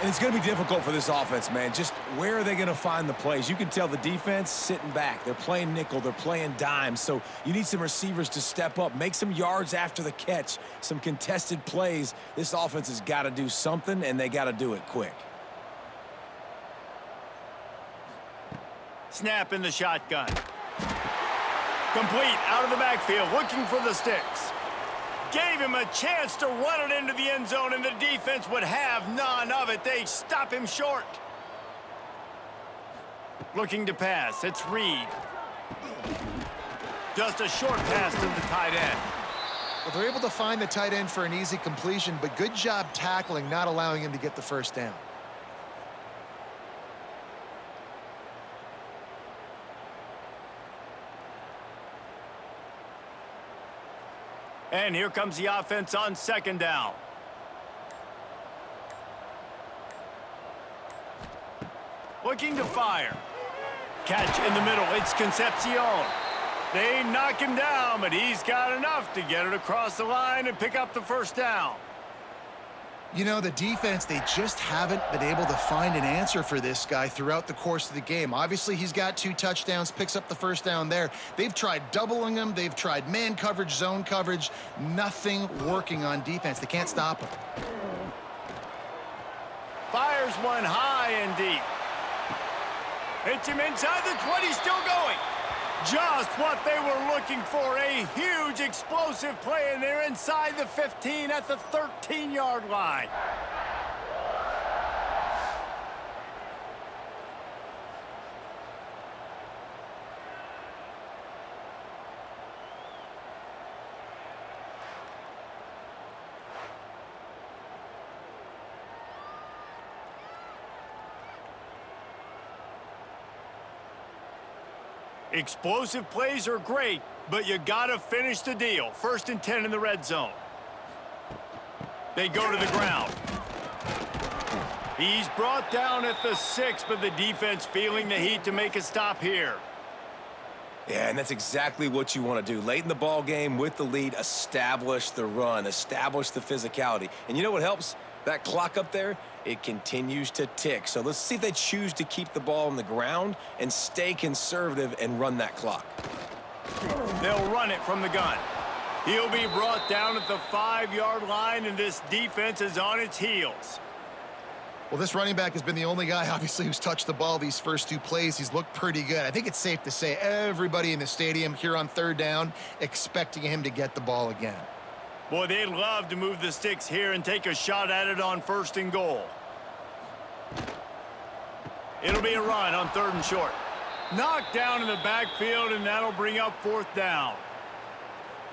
And it's going to be difficult for this offense, man. Just where are they going to find the plays? You can tell the defense sitting back. They're playing nickel. They're playing dime. So you need some receivers to step up, make some yards after the catch, some contested plays. This offense has got to do something, and they got to do it quick. Snap in the shotgun. Complete out of the backfield, looking for the sticks. Gave him a chance to run it into the end zone, and the defense would have none of it. They stop him short. Looking to pass. It's Reed. Just a short pass to the tight end. Well, they're able to find the tight end for an easy completion, but good job tackling, not allowing him to get the first down. And here comes the offense on second down. Looking to fire. Catch in the middle. It's Concepcion. They knock him down, but he's got enough to get it across the line and pick up the first down. You know, the defense, they just haven't been able to find an answer for this guy throughout the course of the game. Obviously, he's got 2 touchdowns, picks up the first down there. They've tried doubling him. They've tried man coverage, zone coverage. Nothing working on defense. They can't stop him. Fires one high and deep. Hits him inside the 20, still going. Just what they were looking for, a huge explosive play, and they're inside the 15 at the 13-yard line. Explosive plays are great, but you gotta finish the deal. 1st and 10 in the red zone. They go to the ground. He's brought down at the 6, but the defense feeling the heat to make a stop here. Yeah, and that's exactly what you want to do. Late in the ball game with the lead, establish the run, establish the physicality. And you know what helps? That clock up there, it continues to tick. So let's see if they choose to keep the ball on the ground and stay conservative and run that clock. They'll run it from the gun. He'll be brought down at the 5-yard line, and this defense is on its heels. Well, this running back has been the only guy, obviously, who's touched the ball these first 2 plays. He's looked pretty good. I think it's safe to say everybody in the stadium here on third down expecting him to get the ball again. Boy, they'd love to move the sticks here and take a shot at it on 1st and goal. It'll be a run on 3rd and short. Knocked down in the backfield, and that'll bring up 4th down.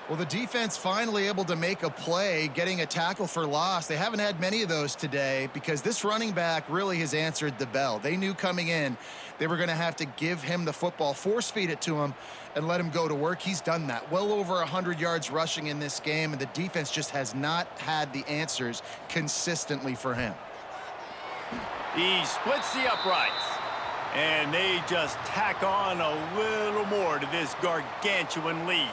Well, the defense finally able to make a play, getting a tackle for loss. They haven't had many of those today because this running back really has answered the bell. They knew coming in they were going to have to give him the football, force feed it to him, and let him go to work. He's done that. Well over 100 yards rushing in this game, and the defense just has not had the answers consistently for him. He splits the uprights, and they just tack on a little more to this gargantuan lead.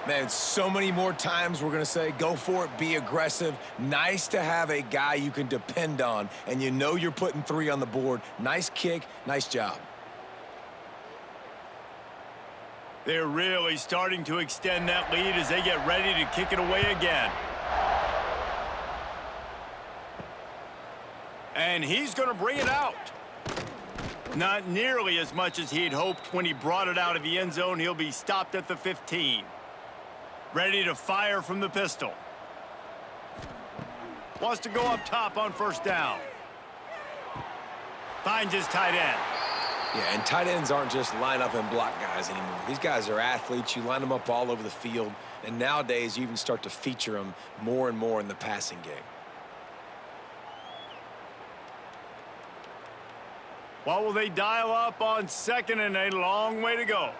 Man, so many more times we're going to say, go for it, be aggressive. Nice to have a guy you can depend on, and you know you're putting 3 on the board. Nice kick, nice job. They're really starting to extend that lead as they get ready to kick it away again. And he's going to bring it out. Not nearly as much as he'd hoped when he brought it out of the end zone. He'll be stopped at the 15. Ready to fire from the pistol. Wants to go up top on 1st down. Finds his tight end. Yeah, and tight ends aren't just line up and block guys anymore. These guys are athletes. You line them up all over the field, and nowadays you even start to feature them more and more in the passing game. What will they dial up on second and a long way to go?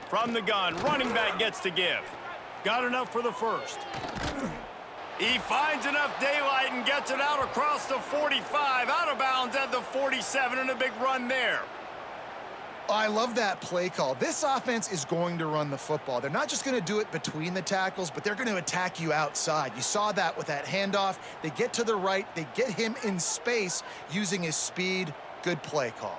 From the gun, running back gets to give. Got enough for the first. He finds enough daylight and gets it out across the 45, out of bounds at the 47, and a big run there. I love that play call. This offense is going to run the football. They're not just going to do it between the tackles, but they're going to attack you outside. You saw that with that handoff. They get to the right. They get him in space using his speed. Good play call.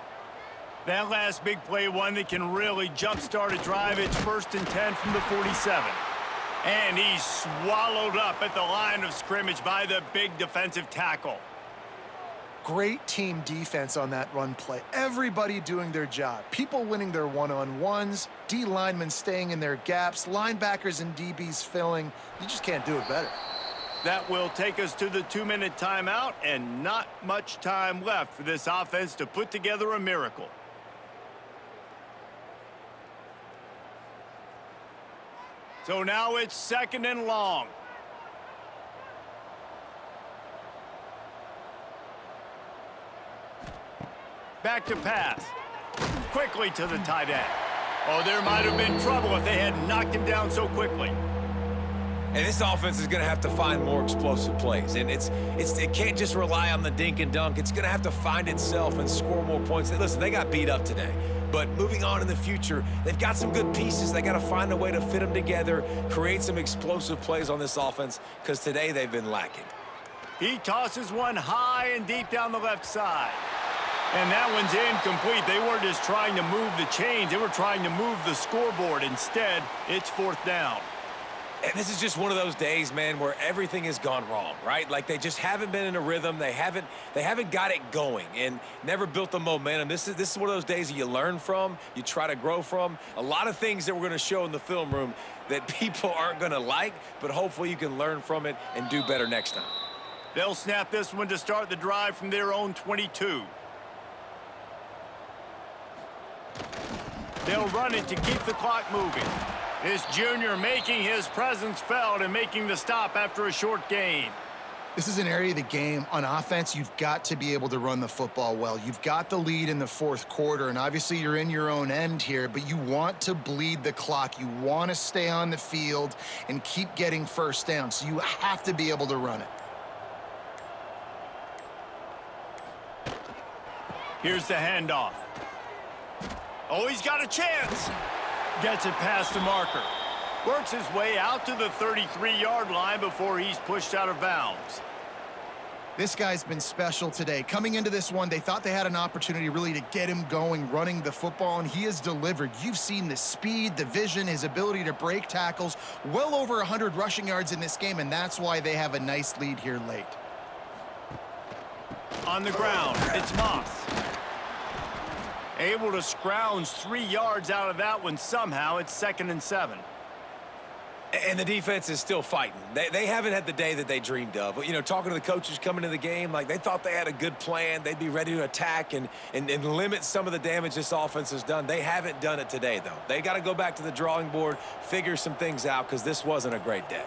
That last big play, one that can really jumpstart a drive. It's 1st and 10 from the 47. And he's swallowed up at the line of scrimmage by the big defensive tackle. Great team defense on that run play. Everybody doing their job. People winning their one-on-ones, D linemen staying in their gaps, linebackers and DBs filling. You just can't do it better. That will take us to the 2-minute timeout, and not much time left for this offense to put together a miracle. So now it's 2nd and long. Back to pass. Quickly to the tight end. Oh, there might have been trouble if they had knocked him down so quickly. And this offense is going to have to find more explosive plays. And it can't just rely on the dink and dunk. It's going to have to find itself and score more points. Listen, they got beat up today. But moving on in the future, they've got some good pieces. They got to find a way to fit them together, create some explosive plays on this offense, because today they've been lacking. He tosses one high and deep down the left side. And that one's incomplete. They weren't just trying to move the chains. They were trying to move the scoreboard. Instead, it's 4th down. And this is just one of those days, man, where everything has gone wrong, right? Like they just haven't been in a rhythm. They haven't got it going and never built the momentum. This is one of those days that you learn from, you try to grow from. A lot of things that we're going to show in the film room that people aren't going to like, but hopefully you can learn from it and do better next time. They'll snap this one to start the drive from their own 22. They'll run it to keep the clock moving. This junior making his presence felt and making the stop after a short gain. This is an area of the game. On offense, you've got to be able to run the football well. You've got the lead in the 4th quarter, and obviously you're in your own end here, but you want to bleed the clock. You want to stay on the field and keep getting first down, so you have to be able to run it. Here's the handoff. Oh, he's got a chance. Gets it past the marker. Works his way out to the 33-yard line before he's pushed out of bounds. This guy's been special today. Coming into this one, they thought they had an opportunity really to get him going, running the football, and he has delivered. You've seen the speed, the vision, his ability to break tackles. Well over 100 rushing yards in this game, and that's why they have a nice lead here late. On the ground, it's Moss. Able to scrounge 3 yards out of that one somehow. It's 2nd and 7. And the defense is still fighting. They haven't had the day that they dreamed of. You know, talking to the coaches coming to the game, like they thought they had a good plan. They'd be ready to attack and limit some of the damage this offense has done. They haven't done it today, though. They got to go back to the drawing board, figure some things out, because this wasn't a great day.